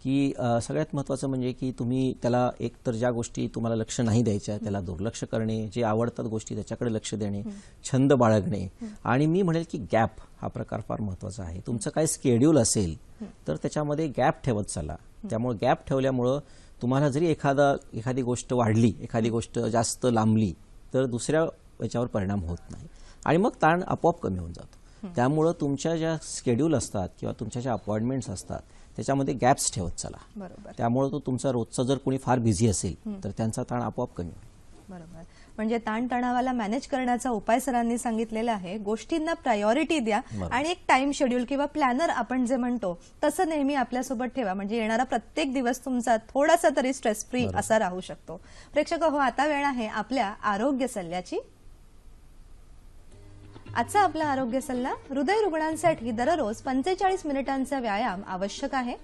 की सगळ्यात महत्त्वाचं म्हणजे की तुम्ही त्याला एकतर ज्या गोष्टी तुम्हाला लक्ष नाही द्यायच्या त्याला दुर्लक्ष करणे, जे आवडतात गोष्टी त्याच्याकडे लक्ष देणे, छंद बाळगणे. आणि मी म्हणेल की गॅप हा प्रकार फार महत्त्वाचा आहे. तुमचं काही स्केड्यूल असेल तर त्याच्यामध्ये गॅप ठेवत चला. त्यामुळे गॅप ठेवल्यामुळं तुम्हाला जरी एखादी गोष्ट वाढली, एखादी गोष्ट जास्त लांबली तर दुसऱ्या याच्यावर परिणाम होत नाही आणि मग ताण आपोआप कमी होऊन जातो. त्यामुळं तुमच्या ज्या स्केड्यूल असतात किंवा तुमच्या ज्या अपॉइंटमेंट्स असतात त्याच्यामध्ये गॅप्स ठेवत चला. बरोबर. त्यामुळे तो तुमचा रोजचा जर कोणी फार बिझी असेल तर त्यांचा ताण आपोआप कमी होईल. बरोबर. म्हणजे ताणतणावाला मॅनेज करण्याचा उपाय सरांनी सांगितलेला आहे. गोष्टींना प्रायोरिटी द्या आणि एक टाइम शेड्यूल किंवा प्लॅनर आपण जे म्हणतो तसं नेहमी आपल्यासोबत ठेवा. म्हणजे येणारा प्रत्येक दिवस तुमचा थोडासा तरी स्ट्रेस फ्री असा राहू शकतो. प्रेक्षक हो, आता वेळ आहे आपल्या आरोग्य सल्ल्याची. आजचा आपला आरोग्य सल्ला: हृदय रुग्णांसाठी दररोज 45 मिनिटांचा व्यायाम आवश्यक आहे.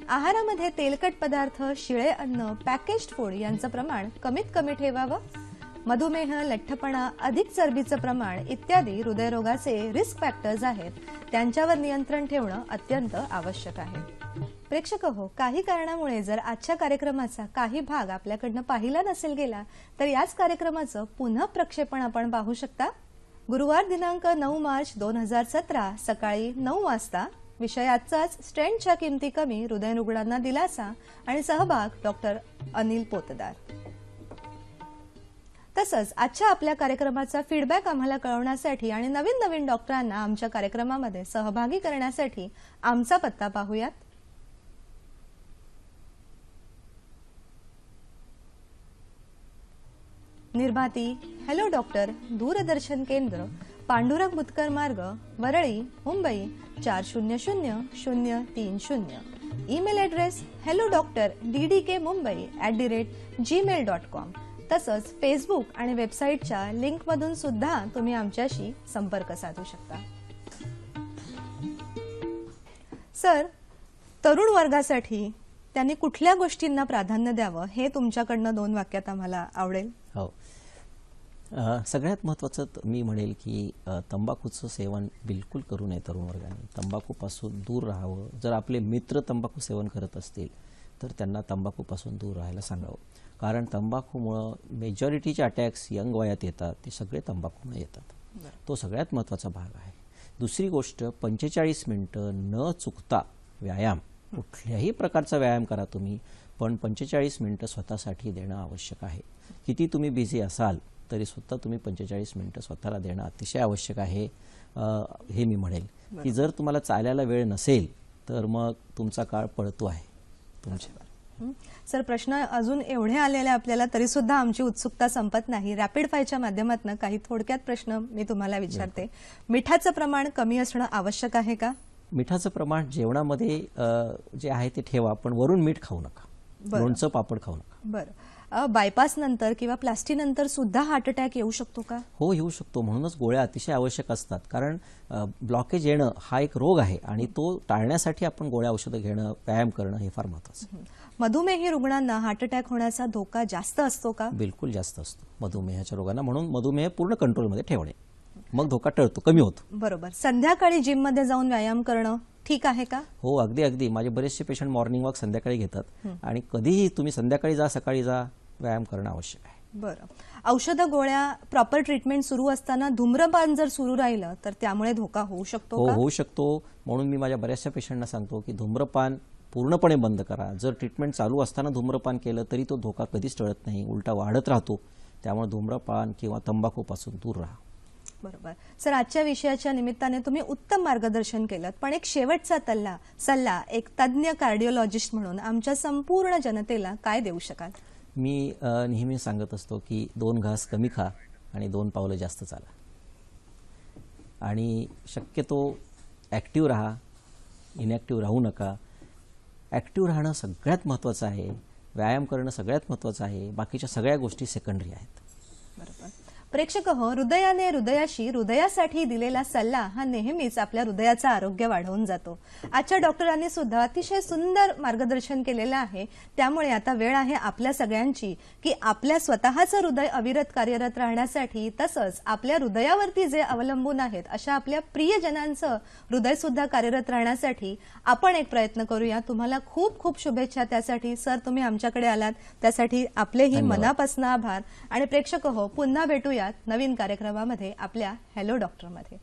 आहारामध्ये तेलकट पदार्थ, शिळे अन्न, पॅकेज्ड फूड यांचं प्रमाण कमीत कमी ठेवावं. मधुमेह, लठ्ठपणा, अधिक चरबीचं प्रमाण इत्यादी हृदयरोगाचे रिस्क फॅक्टर्स आहेत, त्यांच्यावर नियंत्रण ठेवणं अत्यंत आवश्यक आहे. प्रेक्षक हो, काही कारणामुळे जर आजच्या कार्यक्रमाचा काही भाग आपल्याकडनं पाहिला नसेल गेला तर याच कार्यक्रमाचं पुन्हा प्रक्षेपण आपण पाहू शकता. गुरुवार दिनांक 9 मार्च 2017 सकाळी 9 वाजता. विषय आजचाच: स्टेंटच्या किमती कमी, हृदय रुग्णांना दिलासा. आणि सहभाग डॉक्टर अनिल पोतदार. तसंच आजच्या आपल्या कार्यक्रमाचा फीडबॅक आम्हाला कळवण्यासाठी आणि नवीन नवीन डॉक्टरांना आमच्या कार्यक्रमामध्ये सहभागी करण्यासाठी आमचा पत्ता पाहूयात. निर्माती हॅलो डॉक्टर, दूरदर्शन केंद्र, पांडुरंग मुतकर मार्ग, Worli, Mumbai 400030. Email address hellodoctor@ddkmumbai@gmail.com. तसंच फेसबुक आणि वेबसाईटच्या लिंकमधून सुद्धा तुम्ही आमच्याशी संपर्क साधू शकता. सर, तरुण वर्गासाठी त्यांनी कुठल्या गोष्टींना प्राधान्य द्यावं हे तुमच्याकडनं 2 वाक्यात आम्हाला आवडेल. हो, सगळ्यात महत्त्वाचं मी म्हणेल की तंबाखूचं सेवन बिलकुल करू नये तरुण वर्गाने. तंबाखूपासून दूर राहावं. जर आपले मित्र तंबाखू सेवन करत असतील तर त्यांना तंबाखूपासून दूर राहायला सांगावं. कारण तंबाखूमुळं मेजॉरिटीचे अटॅक्स यंग वयात येतात, ते सगळे तंबाखूमुळे येतात. तो सगळ्यात महत्त्वाचा भाग आहे. दुसरी गोष्ट, 45 मिनिटं न चुकता व्यायाम, कुठल्याही प्रकारचा व्यायाम करा तुम्ही, पण 45 मिनिटं स्वतःसाठी देणं आवश्यक आहे. किती तुम्ही बिझी असाल तरी सुद्धा तुम्ही 45 मिनिटं स्वतःला देणं अतिशय आवश्यक आहे. हे मी म्हणेल की जर तुम्हाला चालायला वेळ नसेल तर मग तुमचा काळ पळतो आहे तुमच्यावर. सर, प्रश्न अजून एवढे आलेले आपल्याला तरी सुद्धा आमची उत्सुकता संपत नाही. रॅपिड फायरच्या माध्यमातून काही थोडक्यात प्रश्न मी तुम्हाला विचारते. मिठाचं प्रमाण कमी असणं आवश्यक आहे का? मिठाचं प्रमाण जेवणामध्ये जे आहे ते ठेवा, पण वरून मीठ खाऊ नका. लोणचं पापड खाऊ नका. बरं. बायपास नंतर किंवा प्लास्टी नंतर सुद्धा हार्ट अटॅक येऊ शकतो का? हो, येऊ शकतो. म्हणूनच गोळ्या अतिशय आवश्यक असतात. कारण ब्लॉकेज येणं हा एक रोग आहे आणि तो टाळण्यासाठी आपण गोळ्या औषधं घेणं, व्यायाम करणं हे फार महत्त्वाचं आहे. मधुमेही रुग्णांना हार्ट अटॅक होण्याचा धोका जास्त असतो का? बिलकुल जास्त असतो मधुमेहाच्या रोगांना. म्हणून मधुमेह पूर्ण कंट्रोलमध्ये ठेवणे, मग धोका टळतो, कमी होतो. बरोबर. संध्याकाळी जिममध्ये जाऊन व्यायाम करणं ठीक आहे का? हो, अगदी अगदी. माझे बरेचसे पेशंट मॉर्निंग वॉक संध्याकाळी घेतात आणि कधीही तुम्ही संध्याकाळी जा, सकाळी जा, व्यायाम करणं आवश्यक आहे. बरं. औषधं, गोळ्या, प्रॉपर ट्रीटमेंट सुरू असताना धूम्रपान जर सुरू राहिलं तर त्यामुळे धोका होऊ शकतो हो, का? होऊ शकतो. म्हणून मी माझ्या बऱ्याचशा पेशंटना सांगतो की धूम्रपान पूर्णपणे बंद करा. जर ट्रीटमेंट चालू असताना धूम्रपान केलं तरी तो धोका कधीच टळत नाही, उलटा वाढत राहतो. त्यामुळे धूम्रपान किंवा तंबाखूपासून दूर राहा. बरोबर. सर, आजच्या विषयाच्या निमित्ताने तुम्ही उत्तम मार्गदर्शन केलं, पण एक शेवटचा सल्ला एक तज्ज्ञ कार्डिओलॉजिस्ट म्हणून आमच्या संपूर्ण जनतेला काय देऊ शकाल? मी नेहमी सांगत असतो की 2 घास कमी खा आणि 2 पावलं जास्त चाला. आणि शक्यतो ॲक्टिव्ह राहा, इनॅक्टिव्ह राहू नका. ॲक्टिव्ह राहणं सगळ्यात महत्त्वाचं आहे, व्यायाम करणं सगळ्यात महत्त्वाचं आहे, बाकीच्या सगळ्या गोष्टी सेकंडरी आहेत. बरोबर. प्रेक्षक हो, हृदयाने हृदयाशी हृदयासाठी दिलेला सल्ला हा नेहमीच आपल्या हृदयाचं आरोग्य वाढवून जातो. आजच्या डॉक्टरांनी सुद्धा अतिशय सुंदर मार्गदर्शन केलेलं आहे. त्यामुळे आता वेळ आहे आपल्या सगळ्यांची की आपल्या स्वतःचं हृदय अविरत कार्यरत राहण्यासाठी, तसंच आपल्या हृदयावरती जे अवलंबून आहेत अशा आपल्या प्रियजनांचं हृदय सुद्धा कार्यरत राहण्यासाठी आपण एक प्रयत्न करूया. तुम्हाला खूप खूप शुभेच्छा त्यासाठी. सर, तुम्ही आमच्याकडे आलात त्यासाठी आपलेही मनापासून आभार. आणि प्रेक्षक हो, पुन्हा भेटूया नवीन कार्यक्रमामध्ये आपल्या हॅलो डॉक्टरमध्ये.